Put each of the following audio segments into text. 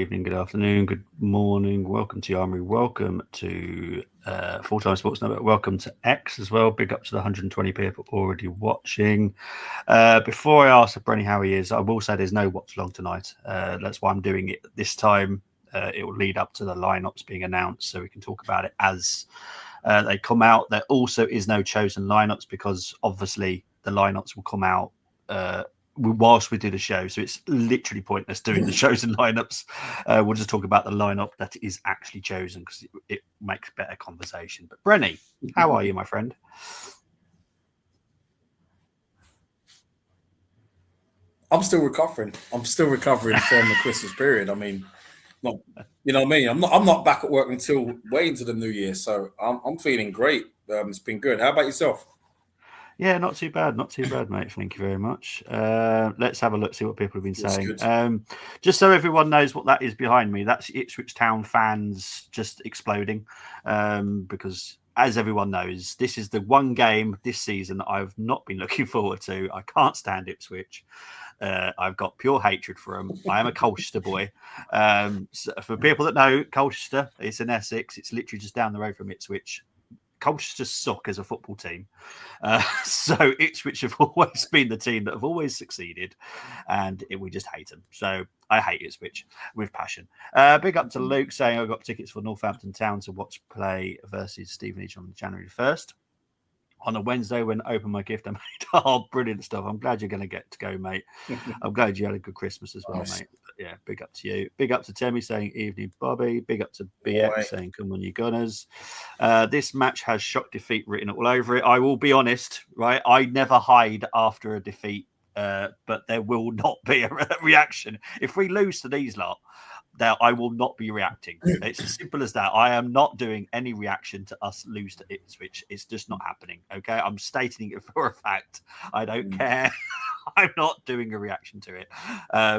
evening, good afternoon, good morning. Welcome to Armory. Welcome to Full Time Sports Network. Welcome to X as well. Big up to the 120 people already watching. Before I ask Brenny how he is, I will say there's no watch along tonight. That's why I'm doing it this time. It will lead up to the lineups being announced, so we can talk about it as they come out. There also is no chosen lineups because obviously the lineups will come out whilst we do the show, so it's literally pointless doing the chosen lineups. We'll just talk about the lineup that is actually chosen because it makes better conversation. But Brenny, how are you, my friend? I'm still recovering. From the Christmas period. I mean, not, you know what I mean. I'm not back at work until way into the new year, so I'm feeling great. It's been good. How about yourself? Yeah, not too bad, mate. Thank you very much. Let's have a look, see what people have been saying. Just so everyone knows what that is behind me, that's Ipswich Town fans just exploding. Because as everyone knows, this is the one game this season I've not been looking forward to. I can't stand Ipswich. I've got pure hatred for them. I am a Colchester boy. So for people that know Colchester, it's in Essex. It's literally just down the road from Ipswich. Colchester suck as a football team. So Ipswich have always been the team that have always succeeded, and we just hate them. So I hate Ipswich with passion. Big up to Luke saying I got tickets for Northampton Town to watch play versus Stevenage on January 1st. On a Wednesday when I opened my gift, I made brilliant stuff. I'm glad you're going to get to go, mate. I'm glad you had a good Christmas as well, mate. But yeah, big up to you. Big up to Temi saying evening, Bobby. Big up to BX saying come on, you Gunners. This match has shock defeat written all over it. I will be honest, right? I never hide after a defeat, but there will not be a reaction if we lose to these lot. That I will not be reacting. It's as simple as that. I am not doing any reaction to us lose to Ipswich. It's just not happening. Okay, I'm stating it for a fact. I don't care. I'm not doing a reaction to it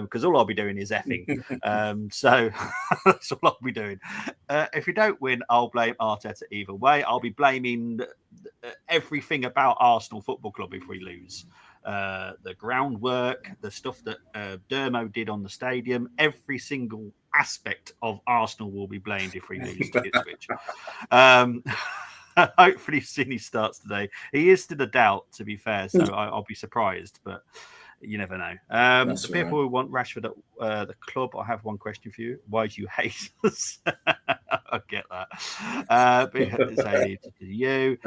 because all I'll be doing is effing. So that's all I'll be doing. If you don't win, I'll blame Arteta either way. I'll be blaming everything about Arsenal Football Club if we lose. The groundwork, the stuff that Dermo did on the stadium, every single aspect of Arsenal will be blamed if we lose to Ipswich. Hopefully, Cine starts today. He is still a doubt, to be fair, so I'll be surprised, but you never know. The people who want Rashford at the club, I have one question for you. Why do you hate us? I get that. Say to you.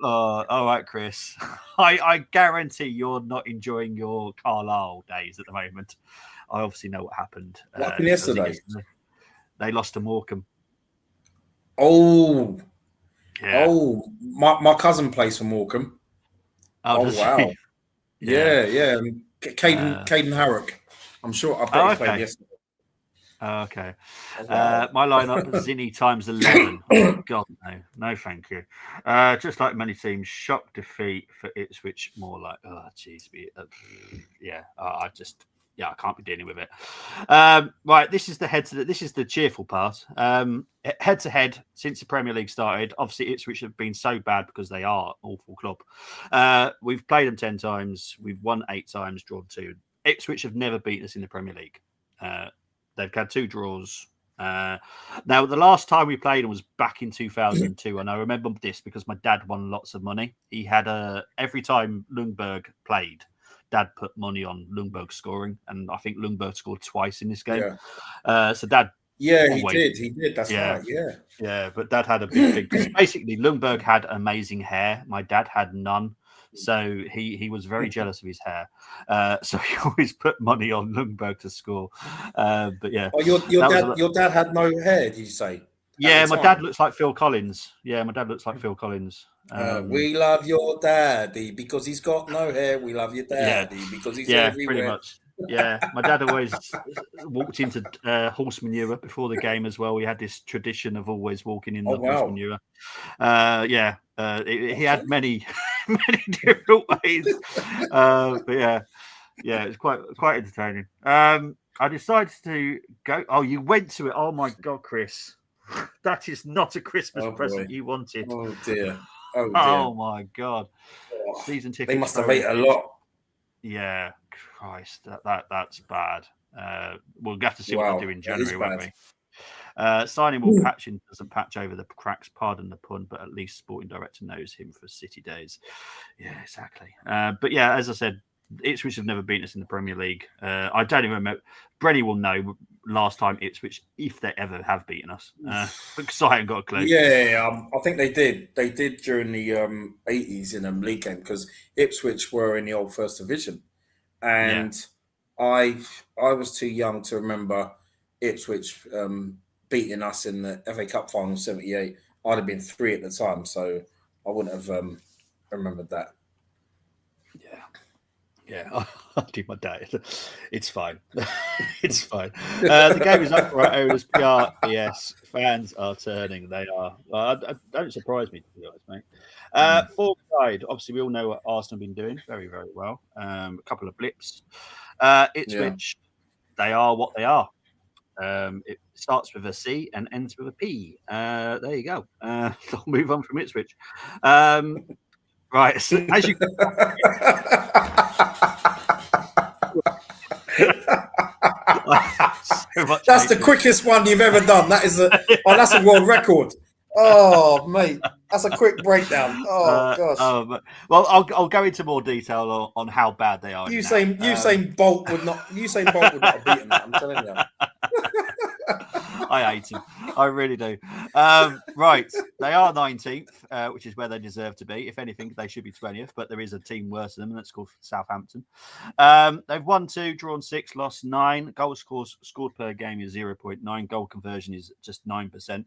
All right, Chris. I guarantee you're not enjoying your Carlisle days at the moment. I obviously know what happened. What happened yesterday? They lost to Morecambe. Oh, yeah. Oh, my cousin plays for Morecambe. Oh wow. Yeah. Caden Harrock. I'm sure. I bet he played yesterday. Okay. Wow. My lineup is Zinni times 11. Oh, God, no, thank you. Just like many teams, shock defeat for Ipswich. More like, oh, jeez, I can't be dealing with it. Right, this is the cheerful part. Head to head since the Premier League started. Obviously, Ipswich have been so bad because they are an awful club. We've played them 10 times. We've won 8 times, drawn 2. Ipswich have never beaten us in the Premier League. They've had 2 draws. Now, the last time we played was back in 2002, and I remember this because my dad won lots of money. He had every time Lundberg played, Dad put money on Lundberg scoring, and I think Lundberg scored twice in this game. Yeah. So Dad, he did. That's right. Yeah. But Dad had a big thing because basically Lundberg had amazing hair. My dad had none. So he was very jealous of his hair. So he always put money on Lundberg to score. But yeah. Oh, your dad had no hair, did you say? Yeah, my dad looks like Phil Collins. We love your daddy because he's got no hair. We love your daddy because he's everywhere. Pretty much. Yeah, my dad always walked into horse manure before the game as well. We had this tradition of always walking in the horse manure. He had many different ways. But yeah, it's quite entertaining. I decided to go. Oh, you went to it. Oh my God, Chris. That is not a Christmas present you wanted. Oh dear. Oh my God. Season tickets. They must have ate a lot. Yeah, Christ, that's bad. We'll have to see what they do in January, won't we? Signing Hmm. patching doesn't patch over the cracks, pardon the pun, but at least sporting director knows him for City days. Yeah, exactly. But yeah, as I said, Ipswich have never beaten us in the Premier League. I don't even remember. Brenny will know last time Ipswich, if they ever have beaten us, because I haven't got a clue. Yeah, I think they did. They did during the 80s in a league game because Ipswich were in the old First Division, and I was too young to remember Ipswich beating us in the FA Cup final '78. I'd have been 3 at the time, so I wouldn't have remembered that. Yeah, I'll do my diet. It's fine. It's fine. The game is up for our owners. PRES fans are turning. They are. Don't surprise me, to be honest, mate. Forward side. Obviously, we all know what Arsenal have been doing very, very well. A couple of blips. Ipswich, they are what they are. It starts with a C and ends with a P. There you go. I'll move on from Ipswich. Right. So, as you. So that's the quickest one you've ever done. That is that's a world record. Oh, mate, that's a quick breakdown. Oh gosh. Well, I'll go into more detail on how bad they are. Usain Bolt would not have beaten that. I'm telling you. I hate him. I really do. Right. They are 19th, which is where they deserve to be. If anything, they should be 20th, but there is a team worse than them, and that's called Southampton. They've won 2, drawn 6, lost 9. Goals scored per game is 0.9. Goal conversion is just 9%.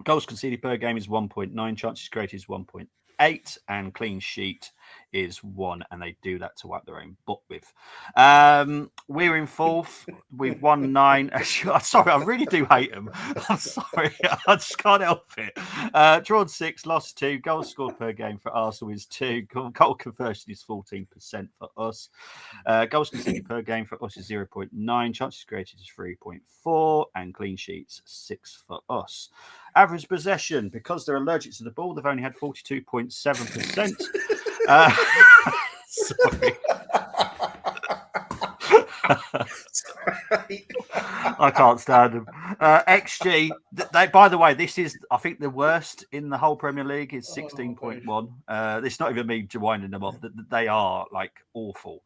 Goals conceded per game is 1.9. Chances created is 1.8. And clean sheet is 1. And they do that to wipe their own butt with. We're in 4th. We've won 9. Sorry, I really do hate them. I'm sorry. I just can't help it. Drawn 6, lost 2. Goals scored per game for Arsenal is 2. Goal conversion is 14% for us. Goals conceded per game for us is 0.9. Chances created is 3.4. And clean sheets 6 for us. Average possession, because they're allergic to the ball, they've only had 42.7%. Sorry. I can't stand them. XG, by the way, this is, I think, the worst in the whole Premier League is 16.1. It's not even me winding them off. They are like awful.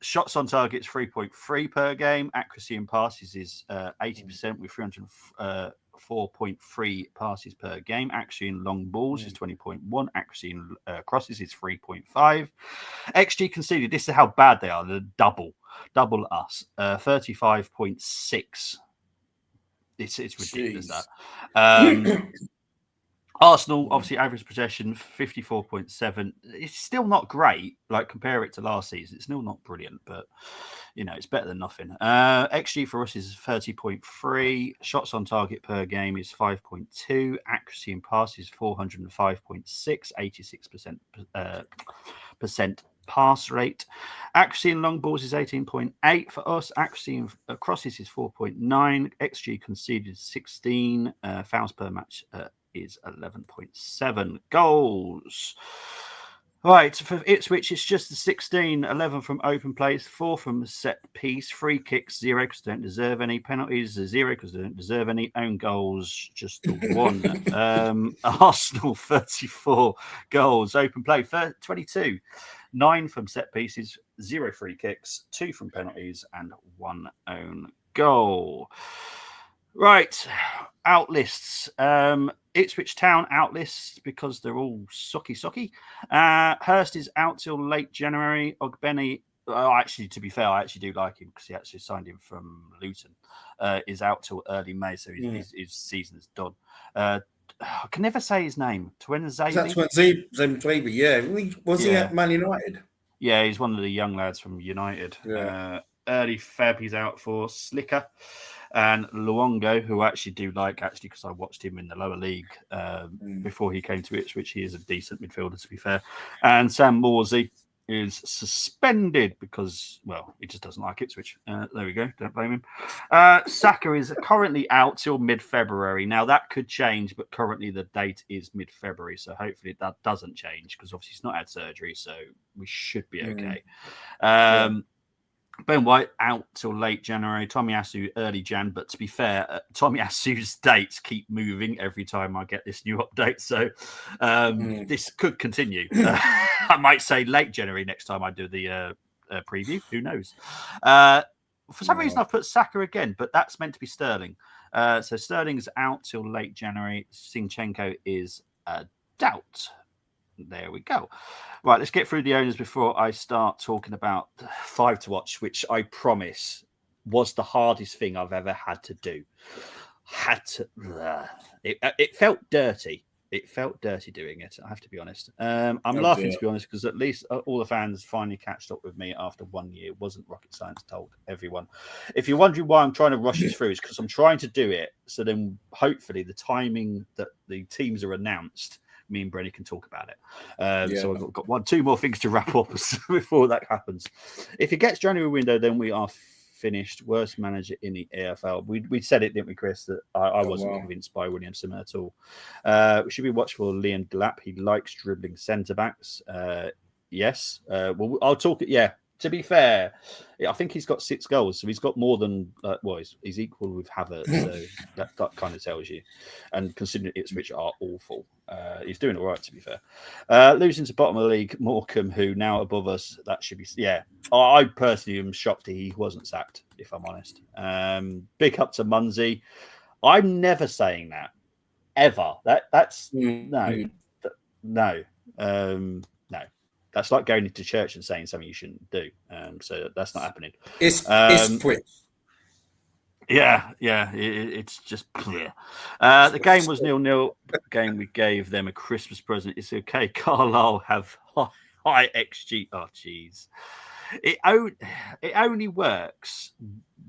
Shots on targets 3.3 per game. Accuracy in passes is 80% with 304.3 passes per game. Accuracy in long balls is 20.1. Accuracy in crosses is 3.5. XG conceded. This is how bad they are. They're double us. 35.6. It's ridiculous. Jeez. That. Arsenal, obviously, average possession 54.7. It's still not great. Like, compare it to last season, it's still not brilliant, but it's better than nothing. XG for us is 30.3. Shots on target per game is 5.2. Accuracy in passes 405.6. 86% pass rate. Accuracy in long balls is 18.8 for us. Accuracy in crosses is 4.9. XG conceded 16. Fouls per match is 11.7. Goals. Right, for Ipswich, it's just the 16, 11 from open plays, 4 from set piece, free kicks, 0 because they don't deserve any, penalties, 0 because they don't deserve any, own goals, just the 1. Arsenal, 34 goals, open play, 22, 9 from set pieces, 0 free kicks, 2 from penalties, and 1 own goal. Right, out lists. Ipswich Town out lists because they're all sucky. Hurst is out till late January. Ogbeni, actually, to be fair, I actually do like him because he actually signed him from Luton. Is out till early May, so his season is done. I can never say his name. Twenzebe, yeah. Was he at Man United? Yeah, he's one of the young lads from United. Yeah. Early Feb, he's out for Slicker. And Luongo, who I actually do like, because I watched him in the lower league before he came to Ipswich. He is a decent midfielder, to be fair. And Sam Morsey is suspended because, well, he just doesn't like Ipswich. There we go. Don't blame him. Saka is currently out till mid-February. Now, that could change, but currently the date is mid-February. So hopefully that doesn't change because obviously he's not had surgery. So we should be okay. Ben White out till late January. Tomiyasu early Jan. But to be fair, Tomiyasu's dates keep moving every time I get this new update. So this could continue. I might say late January next time I do the preview. Who knows? For some reason, I've put Saka again, but that's meant to be Sterling. So Sterling's out till late January. Zinchenko is a doubt. There we go. Right, let's get through the owners before I start talking about 5 to watch, which I promise was the hardest thing I've ever had to do. It felt dirty. It felt dirty doing it. I have to be honest. I'm laughing to be honest because at least all the fans finally catched up with me after 1 year. It wasn't rocket science, told everyone. If you're wondering why I'm trying to rush this through, it's because I'm trying to do it so then hopefully the timing that the teams are announced, me and Brenny can talk about it. So I've got 2 more things to wrap up before that happens. If it gets January window, then we are finished. Worst manager in the AFL. We said it, didn't we, Chris? That I wasn't convinced by Williamson at all. We should be watchful for Liam Delap. He likes dribbling centre backs. Yes. Well, I'll talk it. Yeah. To be fair, I think he's got 6 goals, so he's got more than he's equal with Havertz. So that kind of tells you. And considering Ipswich are awful, he's doing all right. To be fair, losing to bottom of the league, Morecambe, who now above us, that should be I personally am shocked he wasn't sacked. If I'm honest, big up to Munsey. I'm never saying that ever. That's no. That's like going into church and saying something you shouldn't do. So that's not happening. It's Twitch. Yeah. It's just clear. The game was 0-0. Game we gave them a Christmas present. It's okay. Carlisle have high XG. Oh, jeez. It only works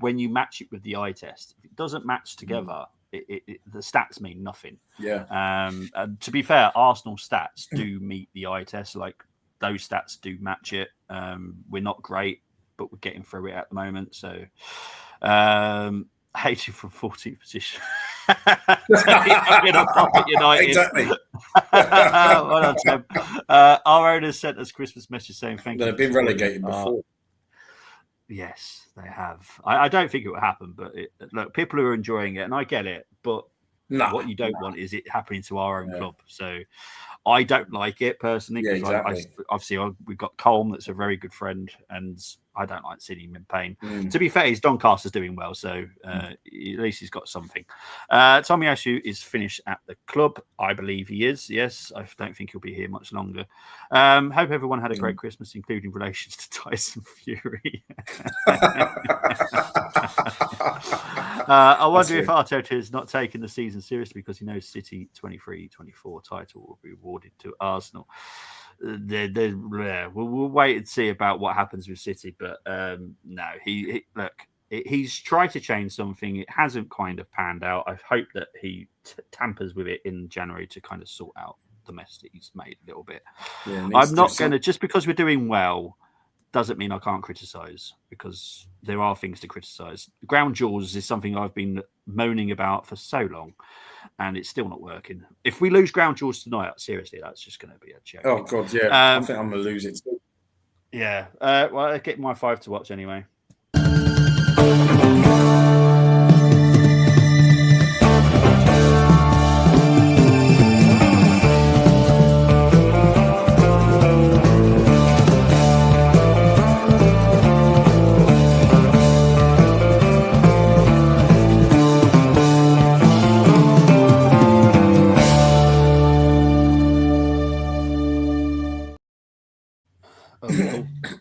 when you match it with the eye test. If it doesn't match together, the stats mean nothing. Yeah. And to be fair, Arsenal stats do meet the eye test. Like, those stats do match it. We're not great, but we're getting through it at the moment. So, hated from 14th position. I'm going to pop at United. Exactly. Well done, our owners sent us Christmas message saying thank you. They've been relegated before. Yes, they have. I don't think it will happen, but look, people are enjoying it, and I get it. But what you don't want is it happening to our own club. So I don't like it personally. Yeah, exactly. Obviously, we've got Colm, that's a very good friend, and I don't like seeing him in pain. To be fair, his Doncaster's doing well, so at least he's got something. Tomiyasu is finished at the club. I believe he is. Yes, I don't think he'll be here much longer. Hope everyone had a great Christmas, including relations to Tyson Fury. I wonder if Arteta is not taking the season seriously because he knows City 23-24 title will be awarded to Arsenal. We'll wait and see about what happens with City, but no, he's tried to change something. It hasn't kind of panned out. I hope that he tampers with it in January to kind of sort out the mess that he's made a little bit. I'm not going to, just because we're doing well, doesn't mean I can't criticise, because there are things to criticise. Ground jewels is something I've been moaning about for so long, and it's still not working. If we lose ground jewels tonight, seriously, that's just going to be a joke. Oh, God, yeah. I think I'm going to lose it too. Yeah. Well, I get my 5 to watch anyway.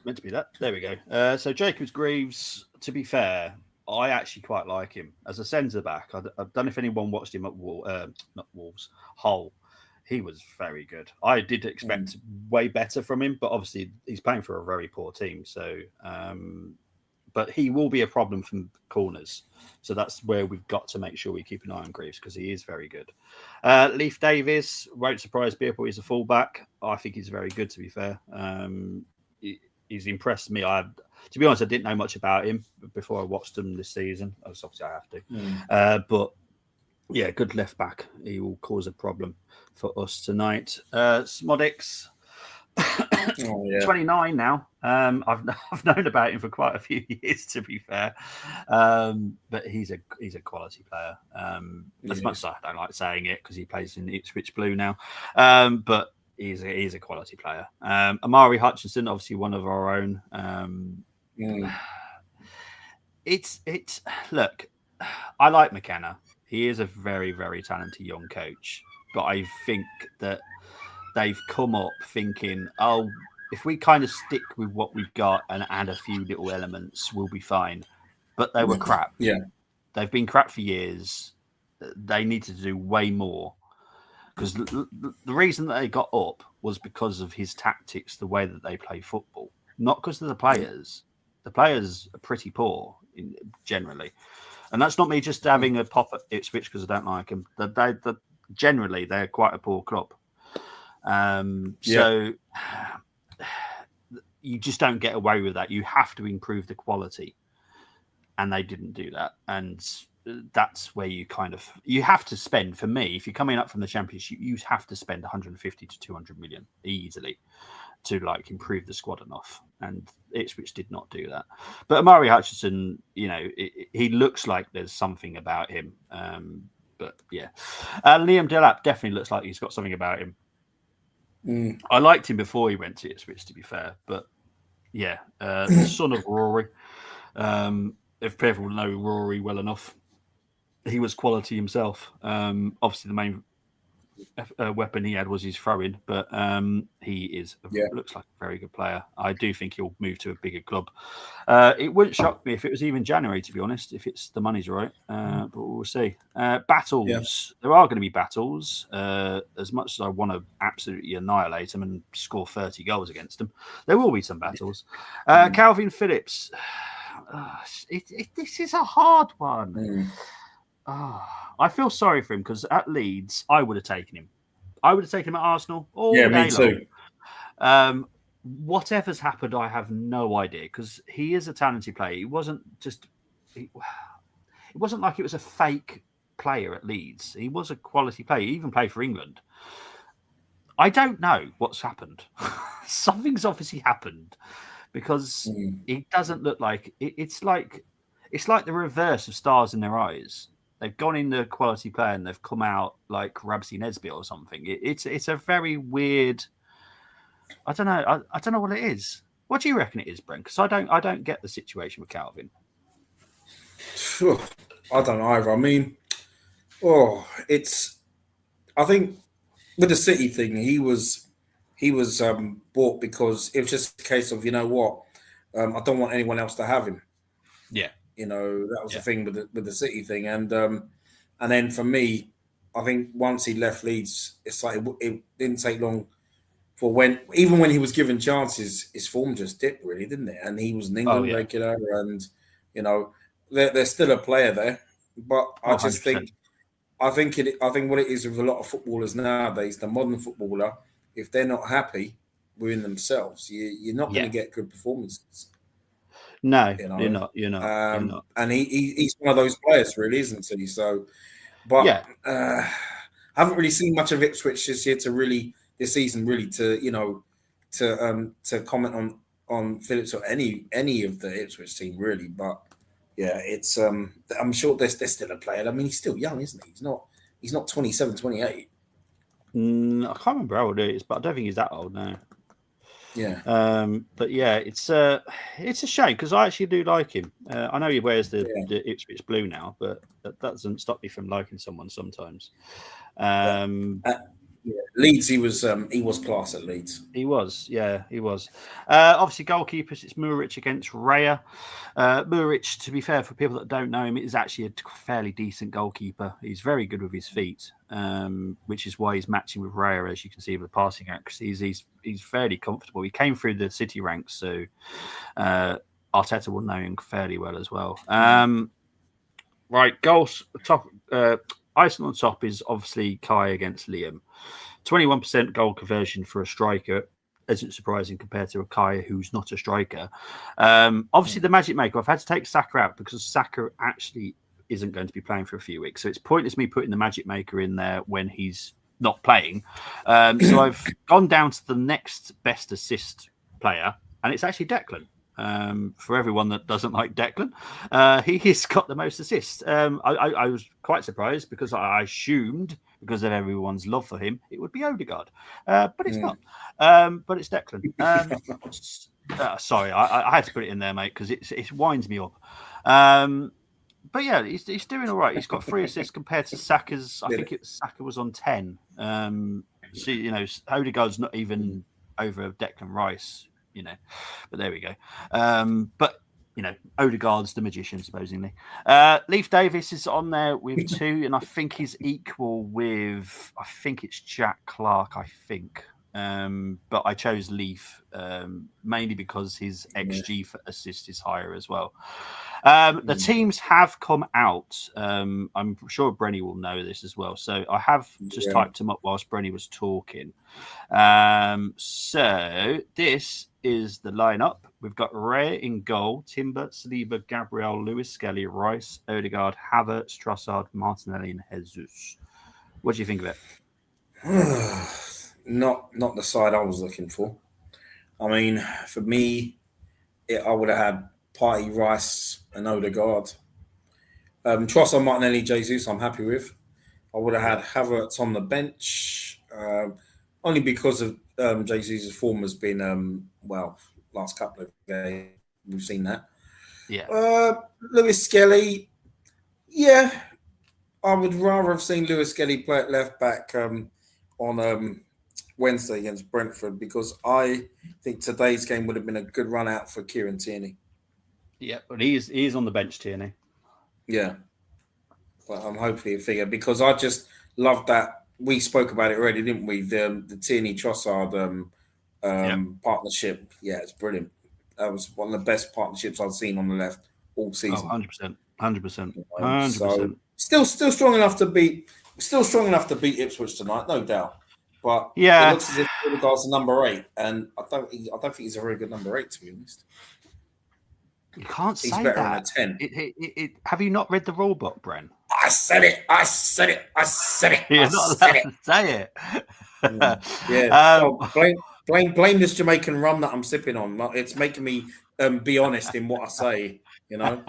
Meant to be that. There we go. So Jacobs Greaves, to be fair, I actually quite like him as a centre back. I don't know if anyone watched him at Hull. He was very good. I did expect way better from him, but obviously he's playing for a very poor team. So, but he will be a problem from corners. So that's where we've got to make sure we keep an eye on Greaves, because he is very good. Leif Davis, won't surprise people. He's a fullback. I think he's very good, to be fair. He's impressed me. To be honest, I didn't know much about him before I watched him this season. Obviously, I have to. But yeah, good left back. He will cause a problem for us tonight. Smodix. Oh, yeah. 29 now. I've known about him for quite a few years, to be fair. But he's a quality player. As much as I don't like saying it because he plays in Ipswich Blue now, but he's a quality player. Amari Hutchinson, obviously one of our own. It's look, I like McKenna. He is a very, very talented young coach, but I think that they've come up thinking, oh, if we kind of stick with what we've got and add a few little elements, we'll be fine. But they were crap. Yeah. They've been crap for years. They needed to do way more. Because the reason that they got up was because of his tactics, the way that they play football, not because of the players. The players are pretty poor generally. And that's not me just having a pop at Ipswich because I don't like them. Generally, they're quite a poor club. So you just don't get away with that. You have to improve the quality. And they didn't do that. And that's where you have to spend, for me, if you're coming up from the Championship, you have to spend 150 to 200 million easily to improve the squad enough. And Ipswich did not do that. But Amari Hutchinson, he looks like there's something about him. But yeah, Liam Delap definitely looks like he's got something about him. I liked him before he went to Ipswich, to be fair. But yeah, the son of Rory. If people know Rory well enough, he was quality himself. Obviously, the main weapon he had was his throwing, but he looks like a very good player. I do think he'll move to a bigger club. It wouldn't shock me if it was even January, to be honest, if it's the money's right. But we'll see. Battles. There are going to be battles. As much as I want to absolutely annihilate them and score 30 goals against them, there will be some battles. Calvin Phillips. This is a hard one. I feel sorry for him because at Leeds, I would have taken him. I would have taken him at Arsenal all day me too. Long. Whatever's happened, I have no idea because he is a talented player. He wasn't just. It wasn't like it was a fake player at Leeds. He was a quality player. He even played for England. I don't know what's happened. Something's obviously happened because it doesn't look like it's like the reverse of stars in their eyes. They've gone in the quality player and they've come out like Rabsy Nesbitt or something. It's a very weird. I don't know. I don't know what it is. What do you reckon it is, Brent? Because I don't get the situation with Calvin. I don't know either. I mean, I think with the City thing, he was bought because it was just a case of, I don't want anyone else to have him. Yeah. That was the thing with the City thing. And then for me, I think once he left Leeds, it's like it didn't take long for even when he was given chances, his form just dipped really, didn't it? And he was an England regular and, there's still a player there. But I just 100%. I think what it is with a lot of footballers nowadays, the modern footballer, if they're not happy within themselves, you're not going to get good performances. No, you're not. And he's one of those players, really, isn't he? So, but I haven't really seen much of Ipswich this year this season to comment on Phillips or any of the Ipswich team really. But yeah, it's I'm sure there's still a player. I mean, he's still young, isn't he? He's not 27, 28. I can't remember how old he is, but I don't think he's that old now. Yeah. But yeah, it's a shame because I actually do like him. I know he wears the Ipswich blue now, but that doesn't stop me from liking someone sometimes. Leeds, he was class at Leeds. He was. Obviously, goalkeepers, it's Muric against Raya. Muric, to be fair, for people that don't know him, is actually a fairly decent goalkeeper. He's very good with his feet, which is why he's matching with Raya, as you can see with the passing accuracy. He's fairly comfortable. He came through the City ranks, so Arteta will know him fairly well as well. Right, goals top. Icing on top is obviously Kai against Liam. 21% goal conversion for a striker isn't surprising compared to a Kai who's not a striker. Obviously, the Magic Maker, I've had to take Saka out because Saka actually isn't going to be playing for a few weeks. So it's pointless me putting the Magic Maker in there when he's not playing. So I've gone down to the next best assist player, and it's actually Declan. For everyone that doesn't like Declan, he's got the most assists. I was quite surprised because I assumed, because of everyone's love for him, it would be Odegaard, but it's not. But it's Declan. Sorry, I had to put it in there, mate, because it winds me up. But yeah, he's doing all right. He's got 3 assists compared to Saka's. I think Saka was on 10. So Odegaard's not even over Declan Rice. But there we go. But Odegaard's the magician, supposedly. Leif Davis is on there with 2, and I think he's equal with. I think it's Jack Clark. I think. But I chose Leaf mainly because his XG for assist is higher as well. The teams have come out. I'm sure Brenny will know this as well. So I have just typed them up whilst Brenny was talking. So this is the lineup. We've got Ray in goal, Timber, Saliba, Gabriel, Lewis Skelly, Rice, Odegaard, Havertz, Trossard, Martinelli, and Jesus. What do you think of it? Not the side I was looking for. I mean, for me, I would have had Partey, Rice, and Odegaard. Trossard, Martinelli, Jesus, I'm happy with. I would have had Havertz on the bench, only because of Jesus' form has been, last couple of games, we've seen that. Yeah. Lewis Skelly, yeah, I would rather have seen Lewis Skelly play at left back on Wednesday against Brentford, because I think today's game would have been a good run out for Kieran Tierney. Yeah, but he's on the bench, Tierney. Yeah. But I'm hopefully a figure, because I just love that. We spoke about it already, didn't we? The Tierney Trossard partnership. Yeah, it's brilliant. That was one of the best partnerships I've seen on the left all season. 100%. 100%. So still strong enough to beat Ipswich tonight, no doubt. But yeah, it looks as if Odegaard's number 8, and I don't think he's a very good number 8, to be honest. You can't say he's better that. than a 10. Have you not read the rule book, Bren? I said it. You're not allowed to say it. Blame this Jamaican rum that I'm sipping on. It's making me be honest in what I say. Big up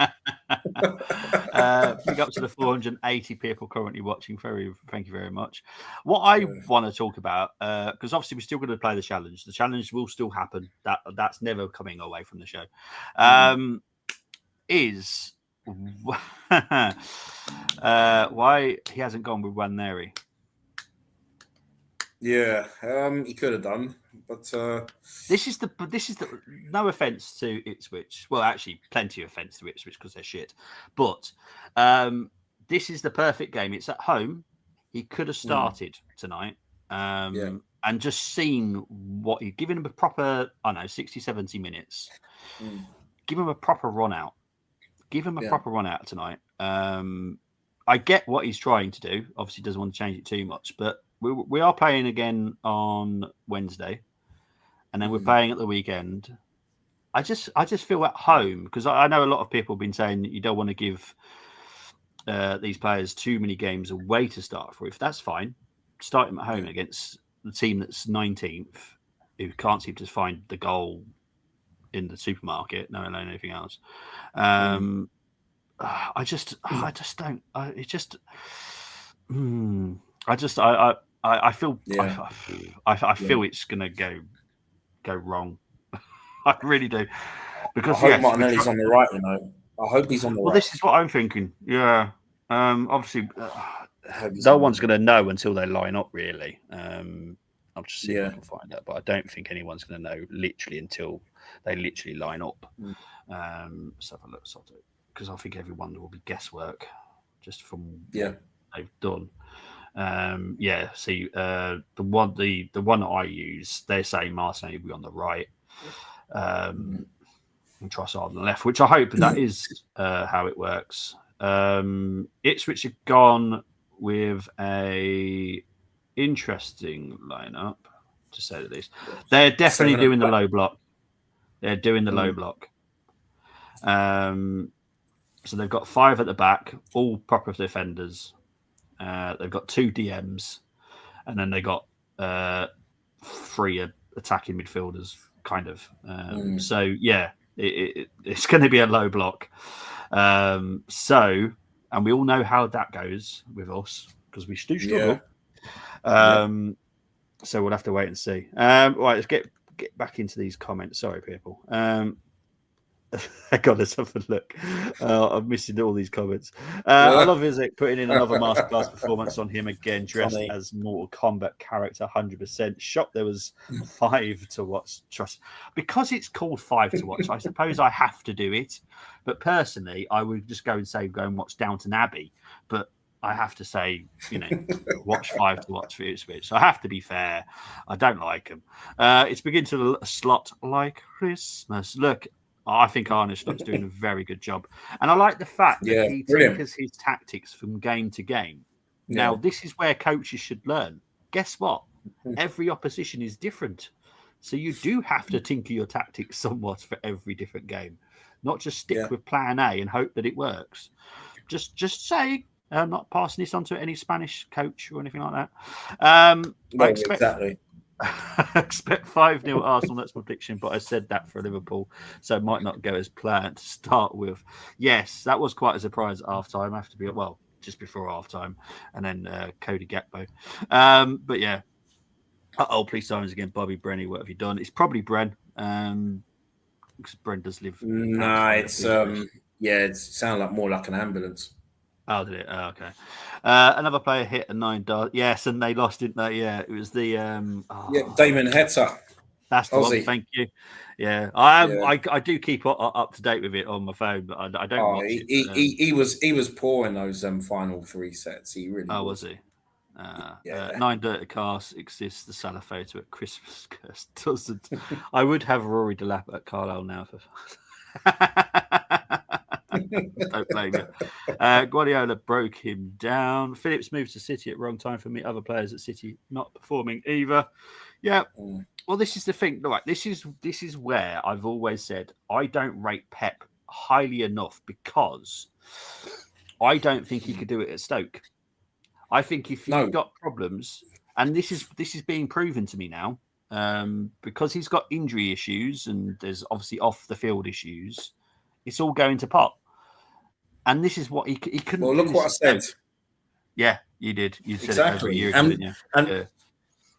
to the 480 people currently watching. Thank you very much. What I want to talk about, because obviously we're still going to play the challenge. The challenge will still happen. That's never coming away from the show. Is why he hasn't gone with Waneri. Yeah, he could have done, but this is the no offense to Ipswich. Well, actually, plenty of offense to Ipswich because they're shit. But this is the perfect game. It's at home. He could have started tonight and just seen what he'd given him a proper, 60, 70 minutes. Give him a proper run out. Give him a proper run out tonight. I get what he's trying to do. Obviously, doesn't want to change it too much, but we are playing again on Wednesday, and then we're playing at the weekend. I just feel at home, because I know a lot of people have been saying you don't want to give these players too many games away to start with. That's fine. Start them at home against the team that's 19th, who can't seem to find the goal in the supermarket, no alone anything else. I feel I feel it's gonna go wrong. I really do, because I hope Martinelli's on the right. I hope he's on the right. Well, this is what I'm thinking. Yeah. Obviously, no one's going to know until they line up. Really. I'll just see if I can find out, but I don't think anyone's going to know literally until they literally line up. Let's have a look, because I think everyone will be guesswork just from what they've done. See, the one that I use, they're saying Martinelli will be on the right, and Trossard on the left, which I hope that is how it works. Ipswich have gone with a interesting lineup, to say the least. They're definitely doing the low block. They're doing the low block. So they've got 5 at the back, all proper defenders. They've got 2 DMs. and then they got 3 attacking midfielders, kind of. So yeah, it's going to be a low block. So, and we all know how that goes with us because we do struggle. So we'll have to wait and see. Right, let's get back into these comments. Sorry, people. God, let's have a look. I'm missing all these comments. I love Isaac putting in another masterclass performance on him again, dressed as Mortal Kombat character, 100%. Shocked there was 5 to watch. Trust, because it's called 5 to watch. I suppose I have to do it, but personally, I would just go and watch Downton Abbey. But I have to say, watch 5 to watch for Ipswich. So I have to be fair. I don't like them. It's beginning to slot like Christmas. Look. I think Arneslot's doing a very good job. And I like the fact that he tinkers his tactics from game to game. Now, this is where coaches should learn. Guess what? Every opposition is different. So you do have to tinker your tactics somewhat for every different game. Not just stick with plan A and hope that it works. Just saying. I'm not passing this on to any Spanish coach or anything like that. Exactly. I expect 5-0 Arsenal. That's my prediction, but I said that for Liverpool, so it might not go as planned to start with. Yes, that was quite a surprise at half time. I have to be just before half time, and then Cody Gakpo. But yeah, please silence again, Bobby Brenny. What have you done? It's probably Bren, because Bren does live. No, it's it sounds like more like an ambulance. Oh, did it? Oh, okay. Another player hit a 9 dart. Yes, and they lost, didn't they? Yeah, it was the Damon Heta. That's the one. Thank you. Yeah, I do keep up to date with it on my phone, but I don't watch it. He was poor in those final 3 sets. He really was. Was he? 9 dirty cars exists. The Salah photo at Christmas curse doesn't. I would have Rory Delap at Carlisle now for. Don't blame you. Guardiola broke him down. Phillips moved to City at wrong time for me. Other players at City not performing either. Yeah. Well, this is the thing. Right. This is where I've always said I don't rate Pep highly enough because I don't think he could do it at Stoke. I think if you've got problems, and this is being proven to me now, because he's got injury issues and there's obviously off the field issues. It's all going to pot. And this is what he couldn't do. Well, look what I said. Yeah, you did. You said it over a year ago, didn't you?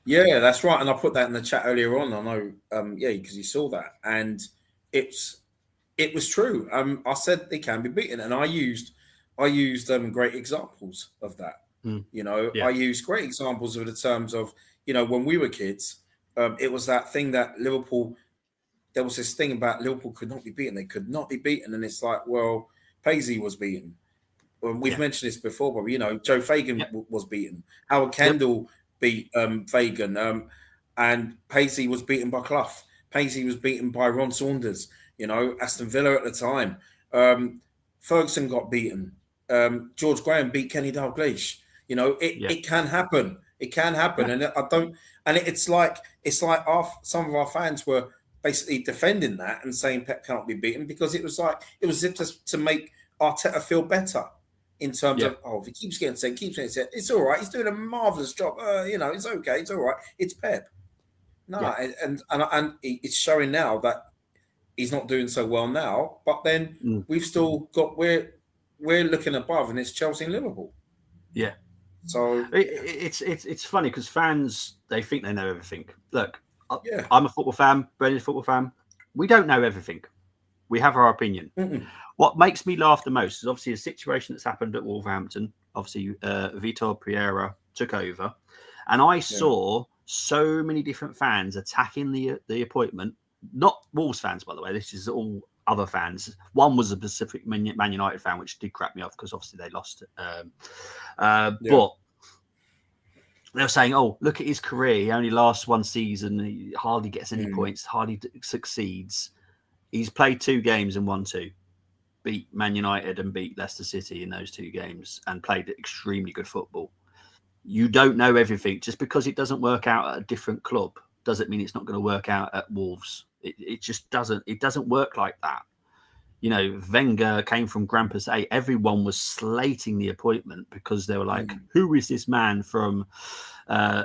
Yeah, that's right. And I put that in the chat earlier on. I know, because you saw that. And it was true. I said they can be beaten. And I used great examples of that. I used great examples of the terms of, when we were kids, it was that thing that Liverpool, there was this thing about Liverpool could not be beaten. They could not be beaten. And it's like, well, Paisley was beaten. We've mentioned this before, but Joe Fagan was beaten. Howard Kendall beat Fagan. And Paisley was beaten by Clough. Paisley was beaten by Ron Saunders. Aston Villa at the time. Ferguson got beaten. George Graham beat Kenny Dalglish. It can happen. It can happen. And it's like some of our fans were basically defending that and saying Pep cannot be beaten because it was just to make Arteta feel better in terms of if he keeps getting said, it's all right. He's doing a marvelous job. It's okay. It's all right. It's Pep. And it's showing now that he's not doing so well now. But then we've still got we're looking above, and it's Chelsea and Liverpool. Yeah. So it's funny because fans they think they know everything. Look. I'm a football fan. Brendan's a football fan. We don't know everything. We have our opinion. What makes me laugh the most is obviously a situation that's happened at Wolverhampton. Obviously, Vitor Pereira took over, and I saw so many different fans attacking the appointment. Not Wolves fans, by the way. This is all other fans. One was a specific Man United fan, which did crap me off because obviously they lost it. But they were saying, "Oh, look at his career. He only lasts one season. He hardly gets any points. Hardly succeeds. He's played 2 games and won 2. Beat Man United and beat Leicester City in those 2 games and played extremely good football. You don't know everything. Just because it doesn't work out at a different club doesn't mean it's not going to work out at Wolves. It just doesn't. It doesn't work like that. You know, Wenger came from Grampus A. Everyone was slating the appointment because they were like, who is this man from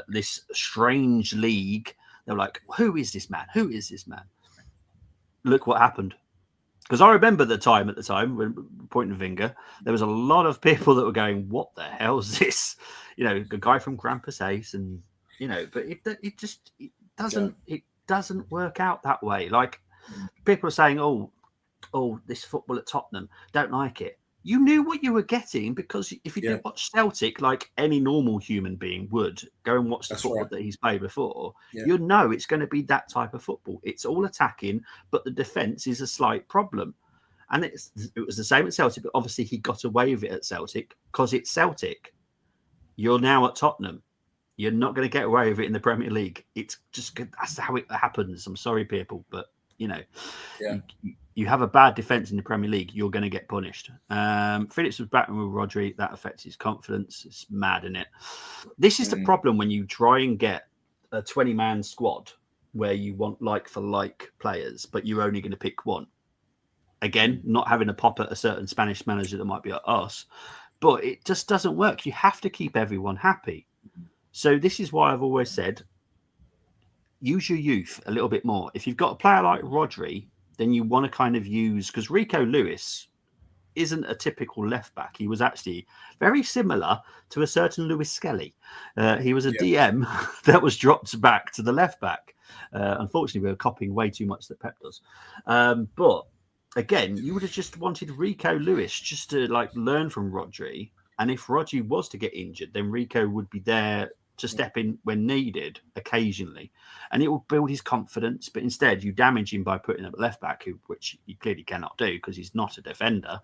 this strange league? They were like, who is this man? Who is this man? Look what happened. Because I remember at the time when appointing Wenger, there was a lot of people that were going, what the hell is this? You know, the guy from Grampus Ace, and you know, but it doesn't work out that way. Like people are saying, oh, this football at Tottenham, don't like it. You knew what you were getting, because if you did watch Celtic, like any normal human being would, go and watch the football that he's played before, you know it's going to be that type of football. It's all attacking, but the defence is a slight problem. And it was the same at Celtic, but obviously he got away with it at Celtic because it's Celtic. You're now at Tottenham. You're not going to get away with it in the Premier League. It's just good. That's how it happens. I'm sorry, people, but you know, you have a bad defence in the Premier League, you're going to get punished. Phillips was battling with Rodri. That affects his confidence. It's mad, isn't it? This is the problem when you try and get a 20-man squad where you want like-for-like players, but you're only going to pick one. Again, not having a pop at a certain Spanish manager that might be at us, but it just doesn't work. You have to keep everyone happy. So this is why I've always said, use your youth a little bit more. If you've got a player like Rodri, then you want to kind of use, because Rico Lewis isn't a typical left back. He was actually very similar to a certain Lewis Skelly. He was a DM that was dropped back to the left back. Unfortunately, we were copying way too much that Pep does. But again, you would have just wanted Rico Lewis just to like learn from Rodri. And if Rodri was to get injured, then Rico would be there to step in when needed occasionally, and it will build his confidence. But instead, you damage him by putting him at left back, which you clearly cannot do because he's not a defender.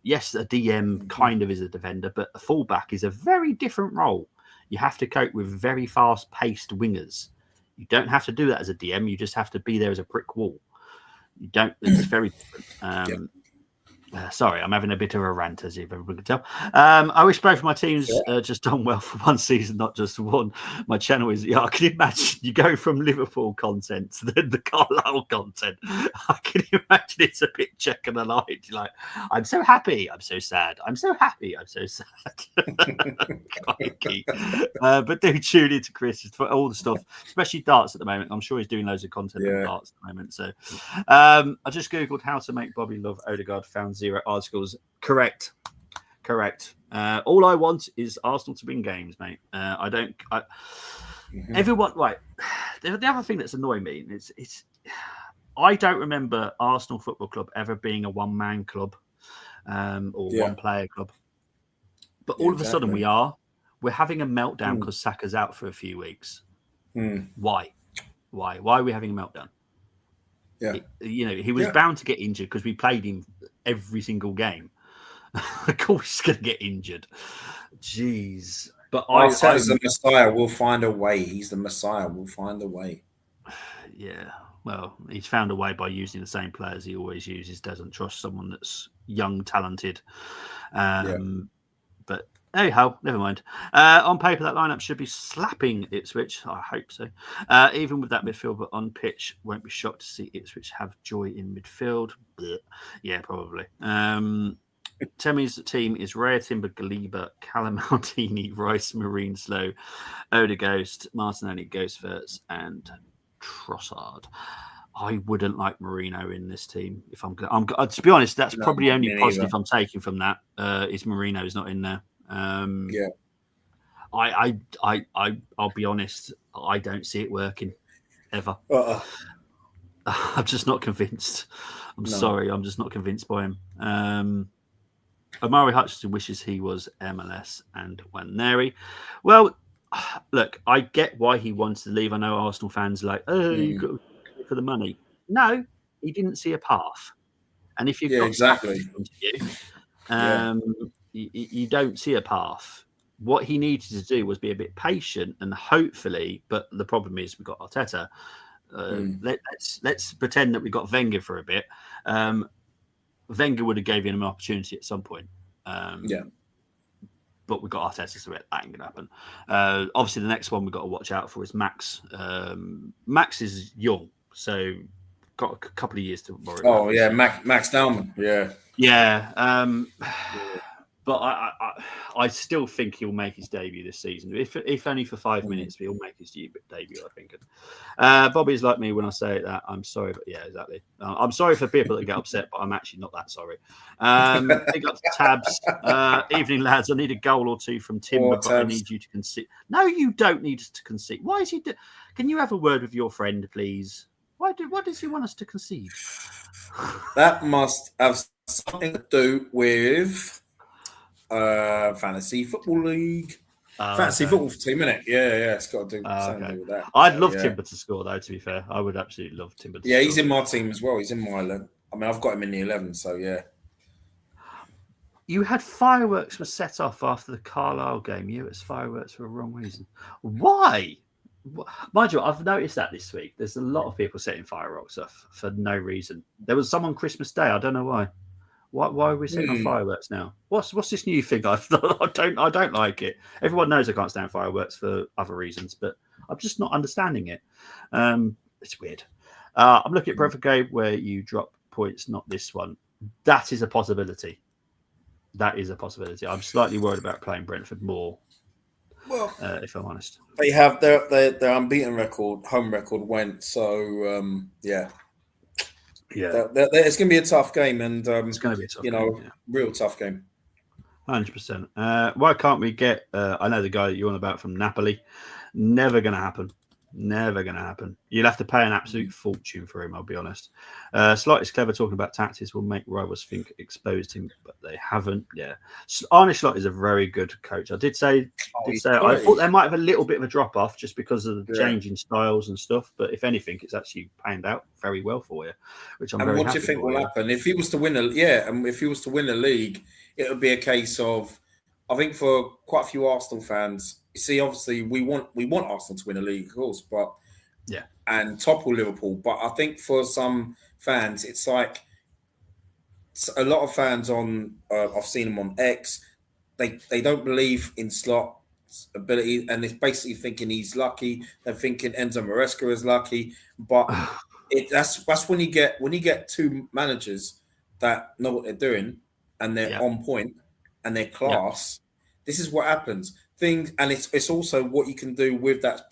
Yes, a DM kind of is a defender, but a fullback is a very different role. You have to cope with very fast-paced wingers. You don't have to do that as a DM. You just have to be there as a brick wall. You don't. It's very different. Sorry, I'm having a bit of a rant, as everyone can tell. I wish both of my teams just done well for one season, not just one. My channel is, I can imagine you go from Liverpool content to the Carlisle content. I can imagine it's a bit check and a light. You're like, I'm so happy, I'm so sad. I'm so happy, I'm so sad. But do tune into Chris for all the stuff, especially darts at the moment. I'm sure he's doing loads of content on darts at the moment. So I just Googled how to make Bobby love Odegaard, found 0 articles. Correct. All I want is Arsenal to win games, mate. Everyone, right. The other thing that's annoying me is I don't remember Arsenal Football Club ever being a one-man club or one-player club. But all of a sudden we're having a meltdown because Saka's out for a few weeks. Why are we having a meltdown? He was bound to get injured because we played him every single game. Of course he's going to get injured. Jeez. But the Messiah will find a way. He's the Messiah. We'll find a way. Yeah. Well, he's found a way by using the same players he always uses. Doesn't trust someone that's young, talented. But anyhow, never mind. On paper, that lineup should be slapping Ipswich. I hope so. Even with that midfield, but on pitch, won't be shocked to see Ipswich have joy in midfield. Blech. Yeah, probably. Temi's team is Rare, Timber, Galiba, Callum Maldini, Rice, Marine, Slow, Oda Ghost, Martinelli, Ghostverts, and Trossard. I wouldn't like Marino in this team. If I'm to be honest, that's probably the only positive I'm taking from that. Is Marino's not in there. I'll be honest. I don't see it working ever. I'm just not convinced. Sorry, I'm just not convinced by him. Omari Hutchinson wishes he was MLS and Waneri. Well, look, I get why he wants to leave. I know Arsenal fans are like, you got for the money. No, he didn't see a path. And if you've got exactly you don't see a path. What he needed to do was be a bit patient and hopefully, but the problem is we've got Arteta. Let's pretend that we got Wenger for a bit. Wenger would have gave him an opportunity at some point. But we've got Arteta, so that ain't going to happen. Obviously, the next one we've got to watch out for is Max. Max is young, so got a couple of years to worry about. Oh yeah, Max Dowman. Yeah. Yeah. But I still think he'll make his debut this season. If only for 5 minutes, but he'll make his debut, I think. Bobby's like me when I say that. I'm sorry, but yeah, exactly. I'm sorry for people that get upset, but I'm actually not that sorry. Big up Tabs. Evening, lads. I need a goal or two from Timber, but I need you to concede. No, you don't need us to concede. Why is he? Can you have a word with your friend, please? What does he want us to concede? That must have something to do with Fantasy Football League. Fantasy football team, innit? Yeah, it's got to do something to do with that. I'd love Timber to score, though, to be fair. I would absolutely love Timber to score. Yeah, he's in my team as well. He's in my 11. I mean, I've got him in the 11, so yeah. You had fireworks were set off after the Carlisle game. You, it's fireworks for a wrong reason. Why? Mind you, I've noticed that this week. There's a lot of people setting fireworks off for no reason. There was some on Christmas Day. I don't know why. Why are we setting off fireworks now? What's this new thing? I don't like it. Everyone knows I can't stand fireworks for other reasons, but I'm just not understanding it. It's weird. I'm looking at Brentford game where you drop points, not this one. That is a possibility. That is a possibility. I'm slightly worried about playing Brentford more. Well, if I'm honest, they have their unbeaten record, home record went. So yeah. It's going to be a tough game, and it's going to be a tough game, real tough game. 100%. Why can't we get? I know the guy that you're on about from Napoli. Never going to happen. Never going to happen. You'll have to pay an absolute fortune for him, I'll be honest. Slot is clever talking about tactics will make rivals think exposed him, but they haven't. Yeah. Arne Slot is a very good coach. I did say I thought there might have a little bit of a drop off just because of the changing styles and stuff, but if anything, it's actually panned out very well for you, which I'm very happy. And what do you think will happen? If he was to win if he was to win the league, it would be a case of, I think for quite a few Arsenal fans, you see, obviously we want Arsenal to win a league, of course, but and topple Liverpool. But I think for some fans, it's like a lot of fans on. I've seen them on X. They don't believe in Slot's ability, and it's basically thinking he's lucky. They're thinking Enzo Maresca is lucky, but that's when you get two managers that know what they're doing and they're on point and they're class. This is what happens. And it's also what you can do with that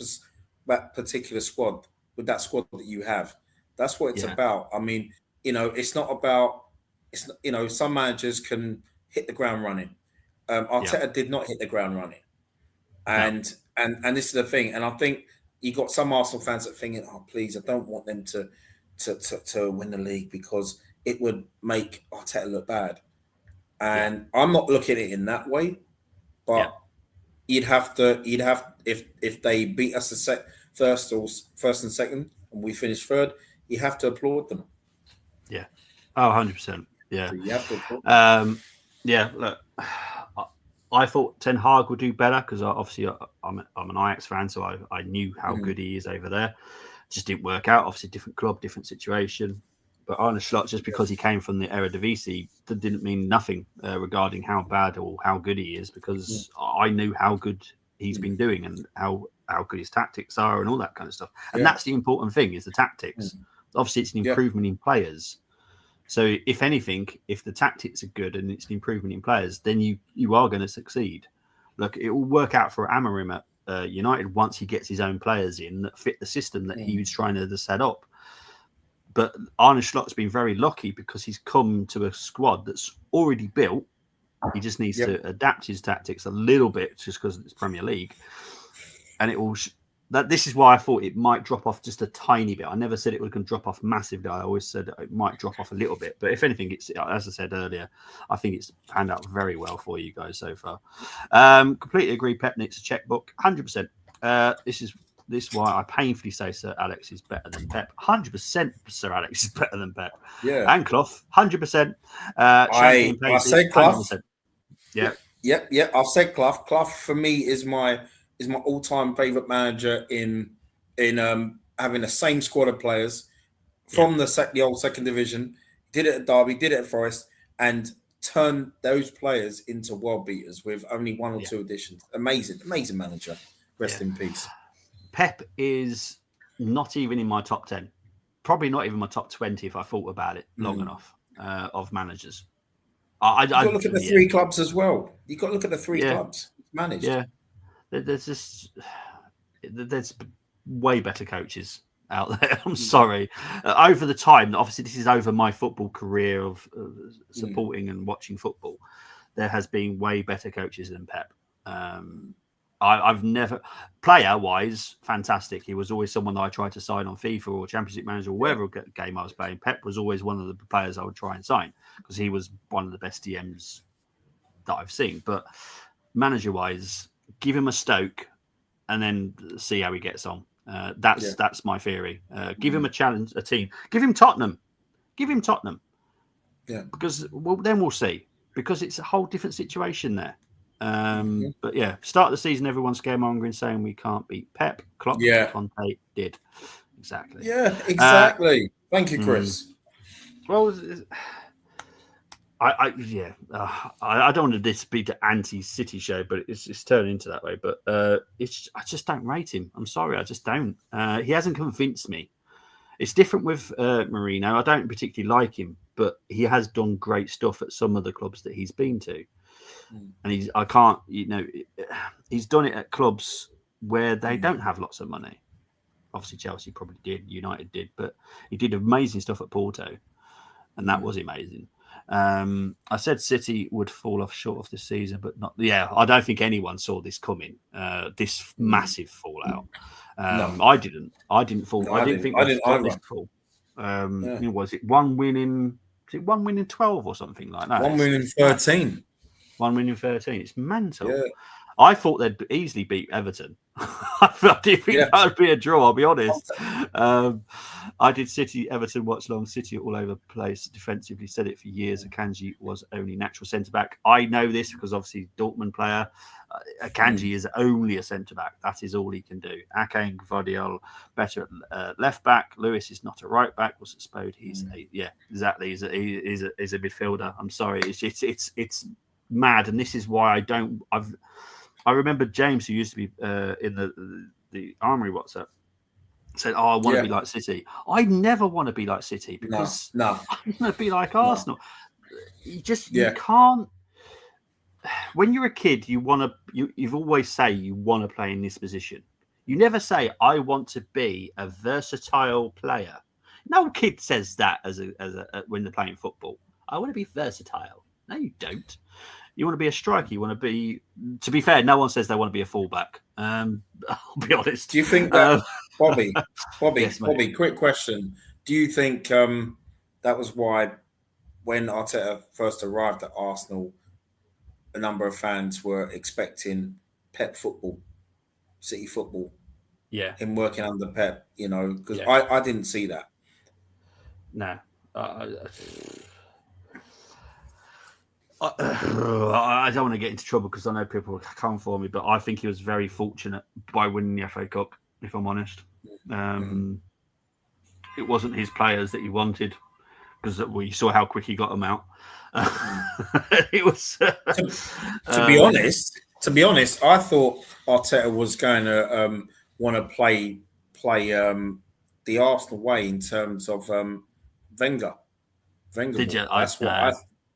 particular squad, with that squad that you have. That's what it's about. I mean, it's not about. Some managers can hit the ground running. Arteta did not hit the ground running, and this is the thing. And I think you got some Arsenal fans that are thinking, "Oh, please, I don't want them to win the league because it would make Arteta look bad." And I'm not looking at it in that way, but you'd have if they beat us first and second, and we finish third, you have to applaud them. Yeah. Oh, 100%. Yeah. So you have to applaud them. Look, I thought Ten Hag would do better because obviously I'm an Ajax fan, so I knew how good he is over there. Just didn't work out. Obviously, different club, different situation. But Arne Slot, just because he came from the Eredivisie, that didn't mean nothing regarding how bad or how good he is, because I knew how good he's been doing and how good his tactics are and all that kind of stuff. And that's the important thing, is the tactics. Obviously, it's an improvement in players. So if anything, if the tactics are good and it's an improvement in players, then you are going to succeed. Look, it will work out for Amorim at United once he gets his own players in that fit the system that he was trying to set up. But Arne Slot's been very lucky because he's come to a squad that's already built. He just needs to adapt his tactics a little bit just because it's Premier League. And it will... This is why I thought it might drop off just a tiny bit. I never said it was going to drop off massively. I always said it might drop off a little bit. But if anything, it's, as I said earlier, I think it's panned out very well for you guys so far. Completely agree. Pep needs a checkbook. 100%. This is why I painfully say Sir Alex is better than Pep. 100% Sir Alex is better than Pep. Yeah. And Clough, 100%. I say Clough. 100%. Yeah. Yep. I've said Clough. Clough for me is my all-time favourite manager in having the same squad of players from the old second division. Did it at Derby, did it at Forest, and turned those players into world beaters with only one or two additions. Amazing manager. Rest in peace. Pep is not even in my top 10. probably not even my top 20 if I thought about it long enough of managers. You've got to look at the three clubs as well. You've got to look at the three clubs managed. Yeah, there's way better coaches out there. I'm sorry. Over the time, obviously, this is over my football career of supporting and watching football. There has been way better coaches than Pep. I've never, player-wise, fantastic. He was always someone that I tried to sign on FIFA or Championship Manager or whatever game I was playing. Pep was always one of the players I would try and sign because he was one of the best DMs that I've seen. But manager-wise, give him a Stoke and then see how he gets on. That's my theory. Give him a challenge, a team. Give him Tottenham. Yeah. Because then we'll see. Because it's a whole different situation there. But yeah, start of the season, everyone's scaremongering saying we can't beat Pep. Klopp, Conte did. Exactly. Yeah, exactly. Thank you, Chris. Well, I don't want this to be the anti-City show, but it's turned into that way. But I just don't rate him. I'm sorry, I just don't. He hasn't convinced me. It's different with Mourinho. I don't particularly like him, but he has done great stuff at some of the clubs that he's been to. And he's done it at clubs where they don't have lots of money. Obviously, Chelsea probably did, United did, but he did amazing stuff at Porto, and that was amazing. I said City would fall off short of this season, but not. Yeah, I don't think anyone saw this coming. This massive fallout. No. I didn't fall. No, I didn't think I didn't this fall. Was it one win in? Was it one win in 12 or something like that? 1 win in 13. 1 win in 13. It's mental. Yeah. I thought they'd easily beat Everton. I didn't think that would be a draw, I'll be honest. I did City, Everton watch long. City all over the place defensively. Said it for years. Akanji was only natural centre-back. I know this because obviously Dortmund player. Akanji is only a centre-back. That is all he can do. Ake and Gvardiol better at left-back. Lewis is not a right-back. Was exposed. He's exactly. He's a midfielder. I'm sorry. It's mad, and this is why I remember James, who used to be in the Armory WhatsApp, said, "Oh, I want to be like City." I never want to be like City because I want to be like Arsenal. You can't. When you're a kid, you've always say you want to play in this position. You never say, "I want to be a versatile player." No kid says that when they're playing football. I want to be versatile. No, you don't. You want to be a striker. You want to be. To be fair, no one says they want to be a fullback. I'll be honest. Do you think that, Bobby? Yes, Bobby, quick question. Do you think that was why, when Arteta first arrived at Arsenal, a number of fans were expecting Pep football, City football? Yeah. Him working under Pep, because I didn't see that. No. I don't want to get into trouble because I know people will come for me, but I think he was very fortunate by winning the FA Cup, if I'm honest. It wasn't his players that he wanted because we saw how quick he got them out. It was to be honest, I thought Arteta was going to want to play the Arsenal way in terms of Wenger. Did you?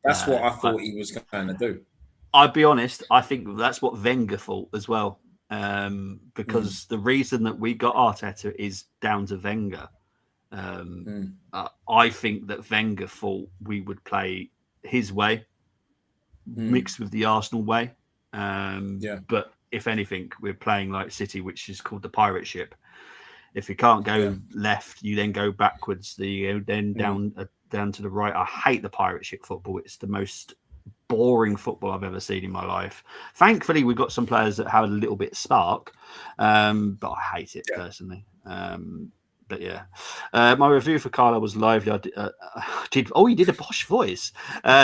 That's what I thought he was going to do. I'll be honest. I think that's what Wenger thought as well, because the reason that we got Arteta is down to Wenger. I think that Wenger thought we would play his way, mixed with the Arsenal way. But if anything, we're playing like City, which is called the pirate ship. If you can't go left, you then go backwards. Then down to the right. I hate the pirate ship football. It's the most boring football I've ever seen in my life. Thankfully, we've got some players that have a little bit of spark, but I hate it personally. But yeah, my review for Carlo was lively. He did a posh voice,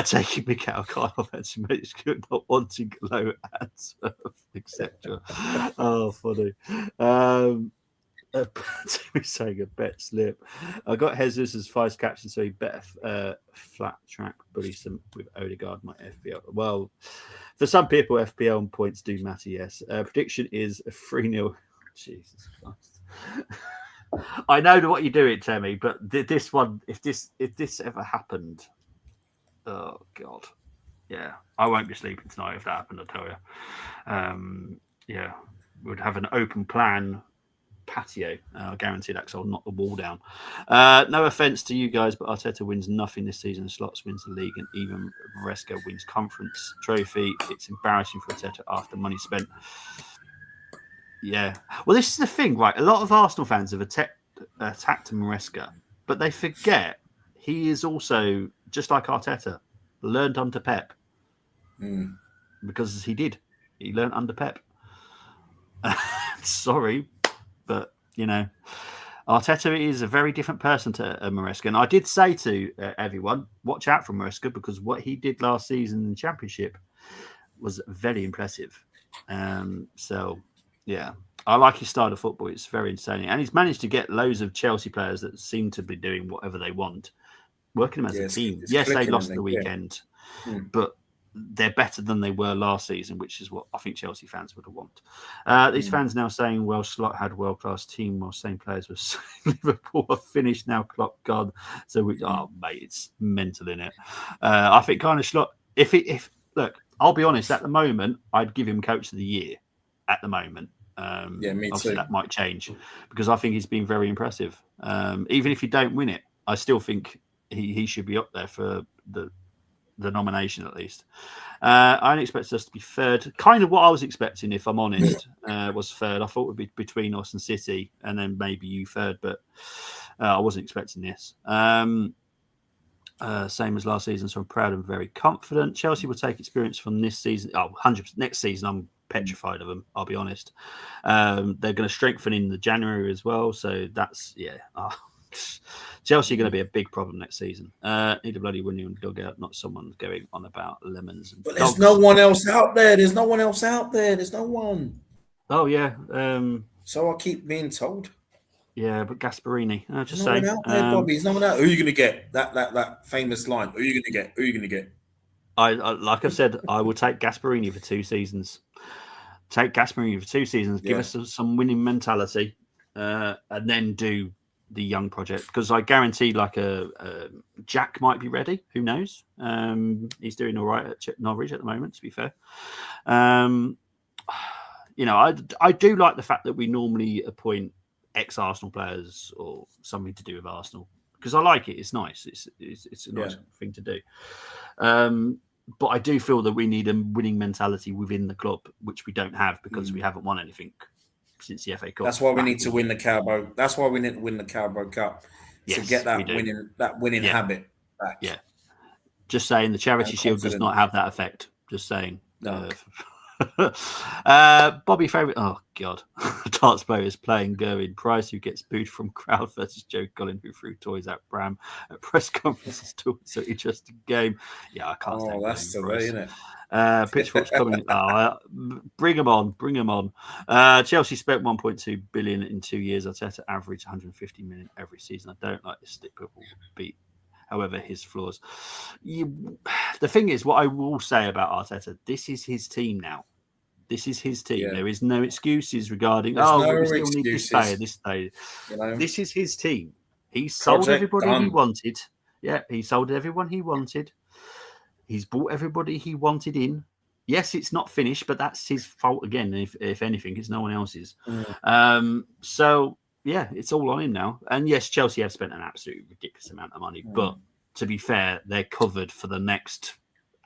taking Mikael Carlo as good, not wanting low ads, etc. Oh, funny. Saying a bet slip. I got Jesus as vice captain, so he better flat track bully some with Odegaard, my FPL. Well, for some people, FPL points do matter, yes. Prediction is a 3-0. Jesus Christ. I know what you're doing, Temi, but this one, if this ever happened, oh God, yeah, I won't be sleeping tonight if that happened. I tell you, yeah, we'd have an open plan patio. I guarantee that, because I'll knock the wall down. No offense to you guys, but Arteta wins nothing this season. Slots wins the league, and even Maresca wins conference trophy. It's embarrassing for Arteta after money spent. Yeah, well, this is the thing, right? A lot of Arsenal fans have attacked Maresca, but they forget he is also, just like Arteta, learned under Pep. Because he did. He learned under Pep. Sorry, but, you know, Arteta is a very different person to Maresca. And I did say to everyone, watch out for Maresca, because what he did last season in the Championship was very impressive. So, yeah, I like his style of football. It's very insane. And he's managed to get loads of Chelsea players that seem to be doing whatever they want, working them as a team. Yes, they lost the weekend, but they're better than they were last season, which is what I think Chelsea fans would have wanted. These fans now saying, well, Slot had a world-class team while same players were Liverpool are finished now, Klopp gone. So, oh, mate, it's mental, innit? I think kind of Slot, if look, I'll be honest, at the moment, I'd give him Coach of the Year at the moment. Me obviously too. That might change, because I think he's been very impressive. Even if you don't win it, I still think he should be up there for the nomination at least. I didn't expect us to be third. Kind of what I was expecting, if I'm honest, was third. I thought it would be between us and City, and then maybe you third, but I wasn't expecting this. Same as last season, so I'm proud and very confident. Chelsea will take experience from this season. 100%. Next season, I'm petrified of them, I'll be honest. They're going to strengthen in the January as well, so that's, Chelsea are going to be a big problem next season. Need a bloody winning dugout, not someone going on about lemons and but there's no one else out there. There's no one else out there. There's no one. Oh, yeah. So I keep being told. Yeah, but Gasparini. There's no one out there, Bobby. There's no one out. Who are you going to get? That famous line. Who are you going to get? Who are you going to get? I like I've said, I will take Gasparini for 2 seasons. Take Gasparini for 2 seasons. Give us some winning mentality, and then do the young project, because I guarantee like a Jack might be ready. Who knows? He's doing all right at Norwich at the moment, to be fair. You know, I do like the fact that we normally appoint ex-Arsenal players or something to do with Arsenal, because I like it. It's nice. It's a nice thing to do. But I do feel that we need a winning mentality within the club, which we don't have, because we haven't won anything since the FA Cup. That's why we need to win the Carabao. That's why we need to win the Carabao Cup to get that winning habit back. Yeah. Just saying, the Charity Shield does not have that effect. Just saying. No. Bobby favourite. Oh God, darts player is playing Gerwin Price, who gets booed from crowd, versus Joe Cullen, who threw toys at Bram at press conferences. Too so interesting game. Yeah, I can't. Oh, that's the way, isn't it? Pitchfork's coming. Bring them on. Chelsea spent 1.2 billion in 2 years. Arteta average 150 million every season. I don't like this stick people beat. However, his flaws. The thing is, what I will say about Arteta, this is his team now. This is his team. There is no excuses regarding, we still need this player, this player. You know? This is his team. He sold everybody he wanted. Yeah, he sold everyone he wanted. He's bought everybody he wanted in. Yes, it's not finished, but that's his fault again. If anything, it's no one else's. So, yeah, it's all on him now. And yes, Chelsea have spent an absolutely ridiculous amount of money. But to be fair, they're covered for the next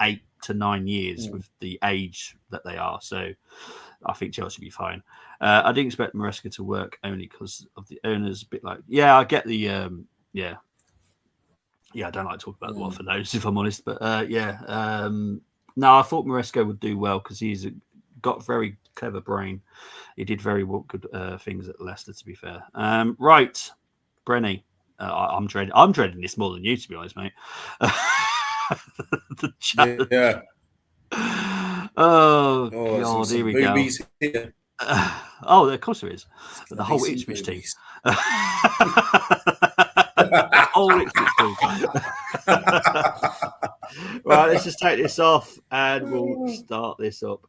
8 to 9 years with the age that they are. So I think Chelsea will be fine. I didn't expect Maresca to work only because of the owners. A bit like, I get the, I don't like to talk about the Watford notes, if I'm honest. But no, I thought Maresca would do well because he's got very clever brain. He did very good things at Leicester, to be fair. Right, Brenny. I'm dreading this more than you, to be honest, mate. The challenge. Yeah. Oh God, here we go. Here. Of course there is. The whole Ipswich team. The whole Ipswich team. Right, let's just take this off and we'll start this up.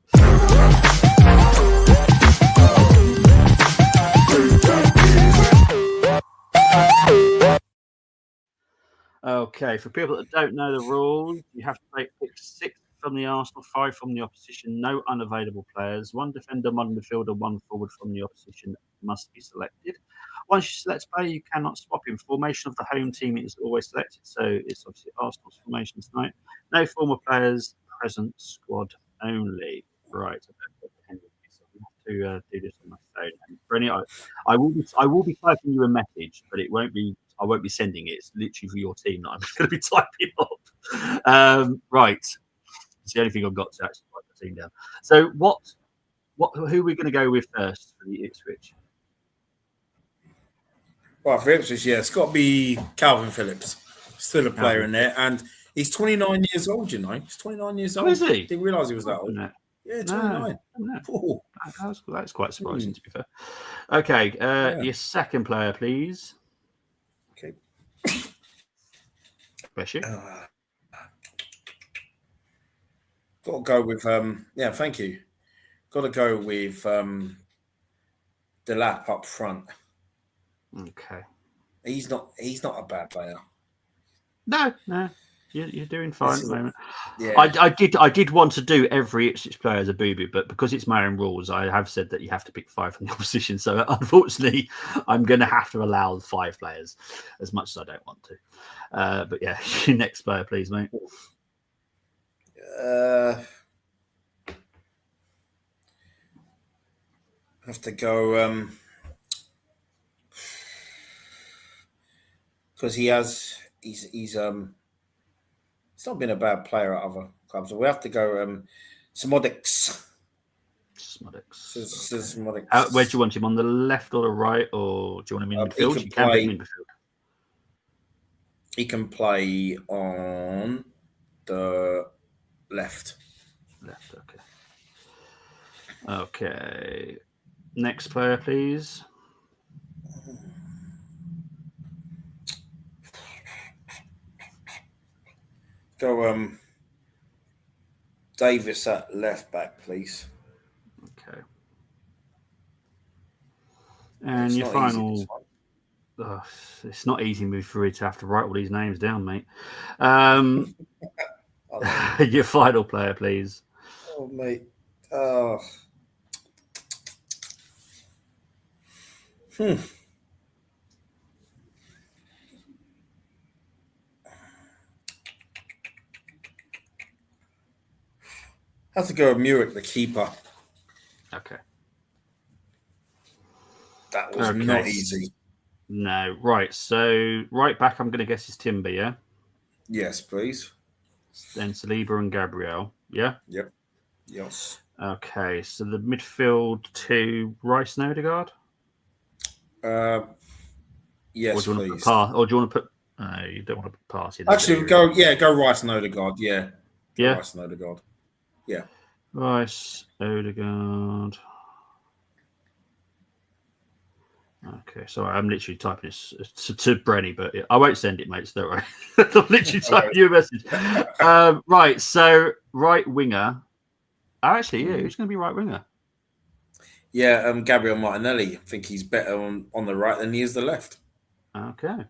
Okay, for people that don't know the rules, you have to pick 6 from the Arsenal, 5 from the opposition, no unavailable players, 1 defender, 1 midfielder, 1 forward from the opposition must be selected. Once you select a player, you cannot swap him. Formation of the home team is always selected, so it's obviously Arsenal's formation tonight. No former players, present squad only. Right, I have to do this on my phone. And Brenny, I will be typing you a message, but it won't be. I won't be sending it. It's literally for your team that I'm going to be typing up. Right, it's the only thing I've got to actually write the team down. So, who are we going to go with first for the Ipswich? Right, for Ipswich, yeah, it's got to be Calvin Phillips. Still a player in there, and he's 29 years old. You know, he's 29 years old. Is he? Didn't realise he was that old. Yeah, 29. No. That's quite surprising, to be fair. Okay, your second player, please. Okay. Bless you. Got to go with yeah, thank you. Got to go with Delap up front. Okay. He's not a bad player. No. You're doing fine at the moment. Yeah. I did want to do every Ipswich player as a booby, but because it's my own rules, I have said that you have to pick 5 from the opposition. So unfortunately, I'm going to have to allow 5 players, as much as I don't want to. But yeah, your next player, please, mate. Have to go because he's not been a bad player at other clubs. So we have to go Smodics. Smodics. Where do you want him, on the left or the right, or do you want him in midfield? You can put him in midfield. He can play on the left. Okay. Next player, please. Go Davis at left back, please. Okay. And your final. It's not easy for you to have to write all these names down, mate. Your final player, please. Oh, mate. Have to go with Muric, the keeper. Okay. That was not easy. No. Right. So right back, I'm going to guess is Timber, yeah? Yes, please. Then Saliba and Gabriel, yeah? Yep. Yes. Okay. So the midfield to Rice and Odegaard? Yes, or do you please. Or do you want to put... No, you don't want to put Party. Actually, go Rice and Odegaard, yeah. Rice and Odegaard. Yeah. Rice, Odegaard. Okay, sorry, I'm literally typing this to Brenny, but I won't send it, mate, so don't worry. I'm literally typing you a message. Right, so right winger. Actually, yeah, who's going to be right winger? Yeah, Gabriel Martinelli. I think he's better on the right than he is the left. Okay,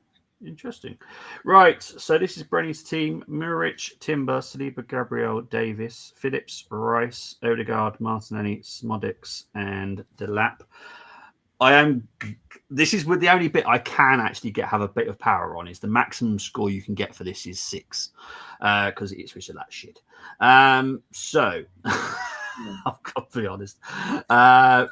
interesting. Right, so this is Brenny's team. Muric, Timber, Saliba, Gabriel, Davis, Phillips, Rice, Odegaard, Martinelli, Smodics, and Delap. This is with the only bit I can actually have a bit of power on is the maximum score you can get for this is 6 because it's which of that shit. So I've got to be honest. Right.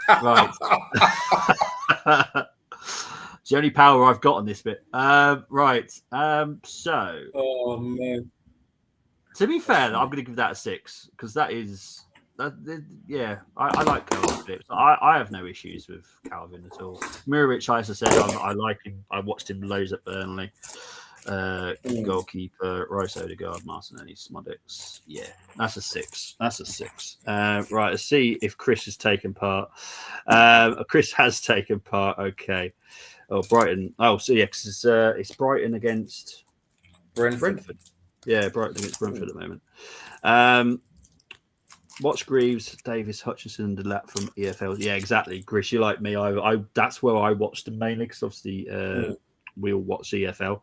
It's the only power I've got on this bit. Right. So. Oh man. To be fair, I'm going to give that a 6 because that is. Yeah, I like Calvin Phillips. I have no issues with Calvin at all. Muric, as I said, I like him. I watched him loads at Burnley. Goalkeeper, Rice, Odegaard, Martinelli, Smodics. Yeah, that's a 6. Right, let's see if Chris has taken part. Chris has taken part. Okay. Oh, Brighton. Oh, so yeah, because it's Brighton against Brentford. Yeah, Brighton against Brentford at the moment. Watch Greaves, Davis, Hutchinson, and Delap from EFL. Yeah, exactly. Chris, you like me. I that's where I watched them mainly because obviously we all watch EFL.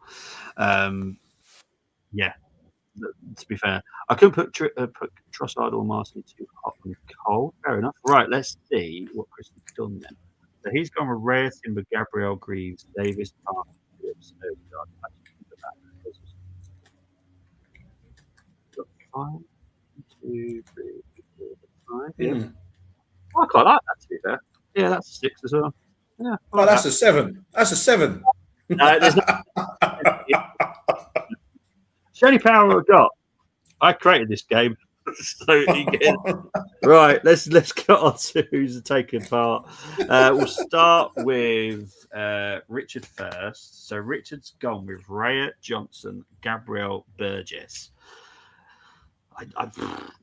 Yeah, to be fair, I couldn't put Trossard or Marcy too hot and cold. Fair enough. Right, let's see what Chris has done then. So he's gone with Raya, Timber, Gabriel, Greaves, Davis, Park, Phillips, Odegaard. Got 5, 2, 3, 4, 5. Yeah, I quite like that. To be fair, yeah, that's a 6 as well. Yeah, Oh, that's a 7. That's a 7. No, there's no. It's the only power I've got. I created this game. So right, let's get on to who's taking part. We'll start with Richard first. So Richard's gone with Raya, Johnson, Gabriel, Burgess.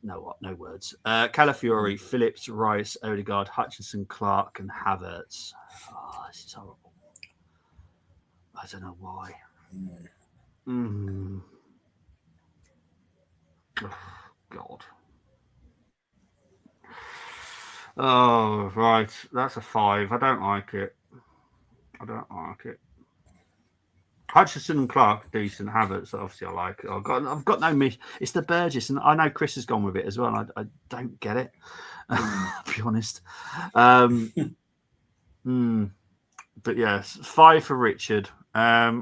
No words. Calafiori, Phillips, Rice, Odegaard, Hutchinson, Clark, and Havertz. Oh, this is horrible. I don't know why. Oh, God. Oh, right. That's a 5. I don't like it. Hutchinson and Clark are decent. Havertz, obviously, I like it. I've got no miss. It's the Burgess, and I know Chris has gone with it as well. And I don't get it. I'll be honest. But yes, 5 for Richard.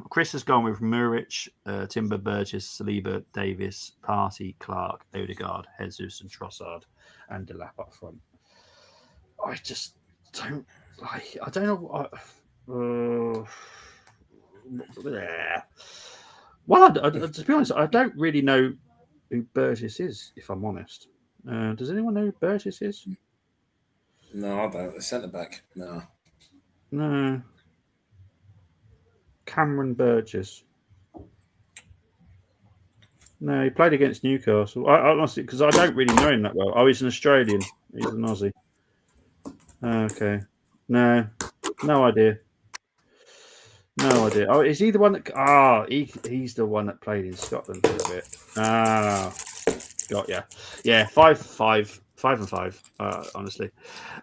Chris has gone with Muric, Timber, Burgess, Saliba, Davis, Partey, Clark, Odegaard, Jesus, and Trossard, and Delap up front. I just don't like. I don't know what. Well, to be honest, I don't really know who Burgess is. If I'm honest, does anyone know who Burgess is? No, I don't. The centre back. No. Cameron Burgess. No, he played against Newcastle. I honestly, because I don't really know him that well. Oh, he's an Australian. He's an Aussie. Okay. No idea. No idea. Oh, is he the one that? He's the one that played in Scotland for a bit. Got ya. Yeah, 5 and 5. Honestly,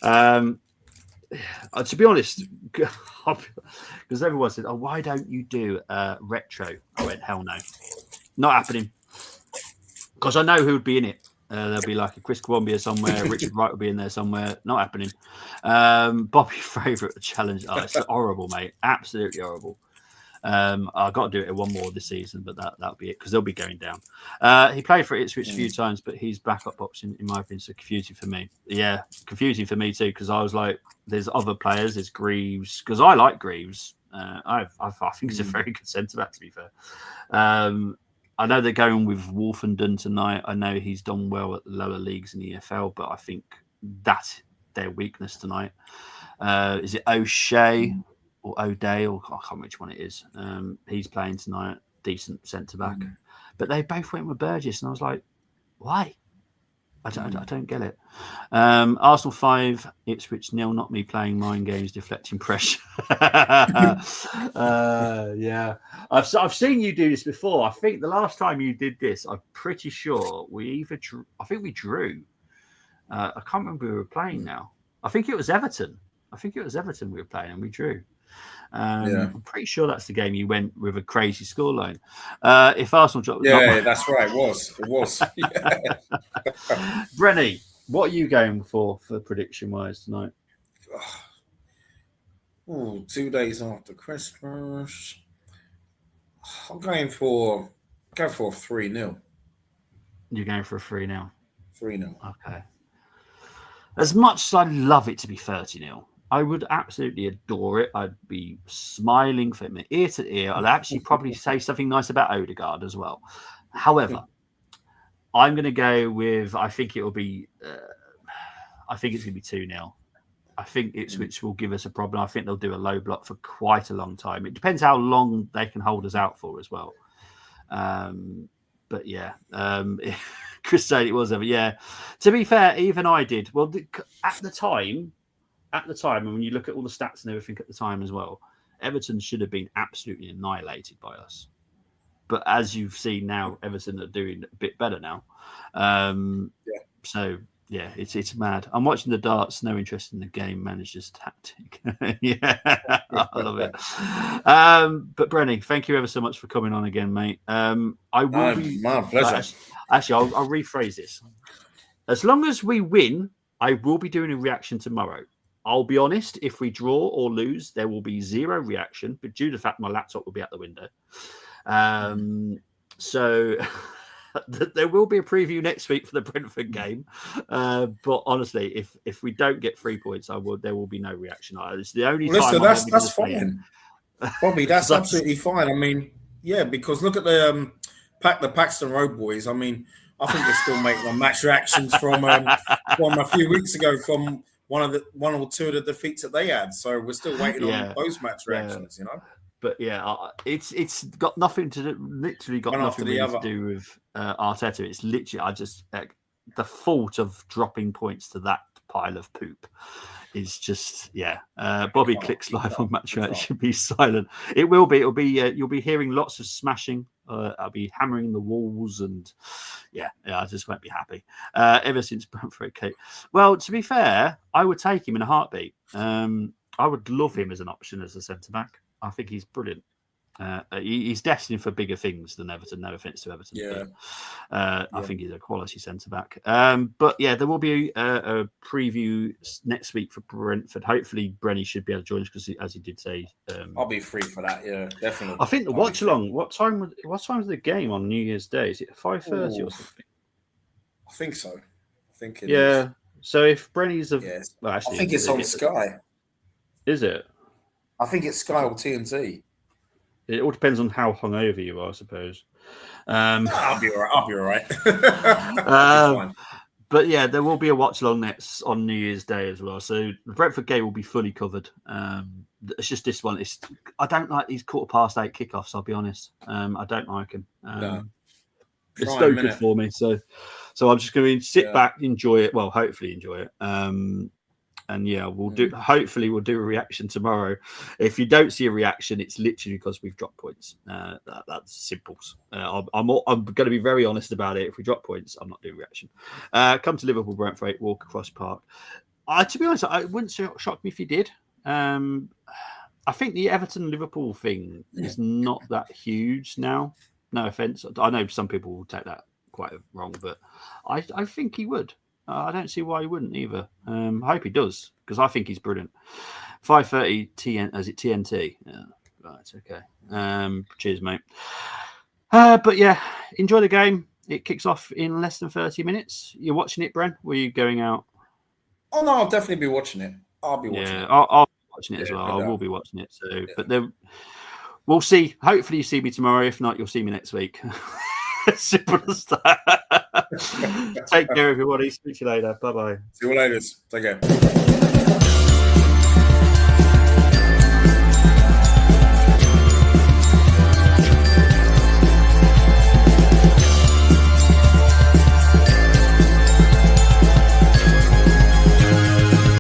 to be honest, because everyone said, "Oh, why don't you do retro?" I went, "Hell no, not happening." Because I know who would be in it. There'll be like a Chris Columbia somewhere. Richard Wright will be in there somewhere. Not happening. Bobby favourite challenge. Oh, it's horrible, mate. Absolutely horrible. I've got to do it one more this season, but that'll be it because they'll be going down. He played for Ipswich a few times, but his backup option, in my opinion, is confusing for me. Yeah, confusing for me too because I was like, there's other players. There's Greaves because I like Greaves. I think he's a very good centre back, to be fair. I know they're going with Wolfenden tonight. I know he's done well at the lower leagues in the EFL, but I think that's their weakness tonight. Is it O'Shea or O'Day, or I can't remember which one it is? He's playing tonight, decent centre back. But they both went with Burgess, and I was like, why? I don't get it. Arsenal 5, Ipswich 0. Not me playing mind games, deflecting pressure. Yeah, I've seen you do this before. I think the last time you did this, I'm pretty sure we either I think we drew. I can't remember who we were playing now. I think it was Everton. we were playing and we drew. I'm pretty sure that's the game you went with a crazy scoreline. If Arsenal dropped, that's right. It was. Yeah. Brenny, what are you going for prediction wise tonight? 2 days after Christmas, I'm going for 3-0. You're going for a 3-0. 3-0. Okay. As much as I'd love it to be 30-0, I would absolutely adore it. I'd be smiling from ear to ear. I'd actually probably say something nice about Odegaard as well. However, I'm going to go with, I think it's going to be 2-0. I think Ipswich will give us a problem. I think they'll do a low block for quite a long time. It depends how long they can hold us out for as well. But yeah, Chris said it was ever. Yeah, to be fair, even I did. Well, at the time, and when you look at all the stats and everything at the time as well, Everton should have been absolutely annihilated by us. But as you've seen now, Everton are doing a bit better now. So Yeah, it's mad. I'm watching the darts. No interest in the game. Manager's tactic. Yeah, I love it. But Brenny, thank you ever so much for coming on again, mate. I will be my pleasure. Actually, I'll rephrase this. As long as we win, I will be doing a reaction tomorrow. I'll be honest. If we draw or lose, there will be zero reaction. But due to the fact my laptop will be out the window, so. There will be a preview next week for the Brentford game, but honestly, if we don't get 3 points, there will be no reaction. It's the only time. Listen, that's fine, Bobby. That's absolutely fine. I mean, yeah, because look at the Paxton Road boys. I mean, I think they're still making match reactions from a few weeks ago from one or two of the defeats that they had. So we're still waiting on those match reactions, you know. But yeah, it's got nothing to literally got nothing really to do with Arteta. It's literally the fault of dropping points to that pile of poop is just Bobby clicks live on match reaction. Should be silent. It will be. It'll be. You'll be hearing lots of smashing. I'll be hammering the walls, and I just won't be happy. Ever since Brentford, Kate. Well, to be fair, I would take him in a heartbeat. I would love him as an option as a centre back. I think he's brilliant. He's destined for bigger things than Everton. No offense to Everton. Yeah. But, I think he's a quality centre back. But yeah, there will be a preview next week for Brentford. Hopefully, Brenny should be able to join us because, as he did say, I'll be free for that. Yeah, definitely. I think the watch along. What time is the game on New Year's Day? Is it 5:30 or something? I think so. I think it is. So if Brenny's I think it's on Sky. Is it? I think it's Sky or TNT. It all depends on how hungover you are, I suppose. I'll be all right. But yeah, there will be a watch along next on New Year's Day as well. So the Brentford game will be fully covered. It's just this one. I don't like these 8:15 kickoffs. I'll be honest. I don't like them. It's no good for me. So I'm just going to sit back, enjoy it. Well, hopefully enjoy it. And we'll do. Hopefully, we'll do a reaction tomorrow. If you don't see a reaction, it's literally because we've dropped points. That's simples. I'm going to be very honest about it. If we drop points, I'm not doing a reaction. Come to Liverpool, Brentford, walk across Park. To be honest, it wouldn't shock me if you did. I think the Everton Liverpool thing is not that huge now. No offense. I know some people will take that quite wrong, but I think he would. I don't see why he wouldn't either. I hope he does because I think he's brilliant. 5:30 TN. Is it TNT? Yeah, right. Okay. Cheers, mate. But yeah, enjoy the game. It kicks off in less than 30 minutes. You're watching it, Bren? Were you going out? Oh no, I'll definitely be watching it. I'll be watching it. I'll be watching it as well. I will be watching it. So, but we'll see. Hopefully, you see me tomorrow. If not, you'll see me next week. Simple as that. Take care, everybody. Speak to you later. Bye-bye. See you later. Take care.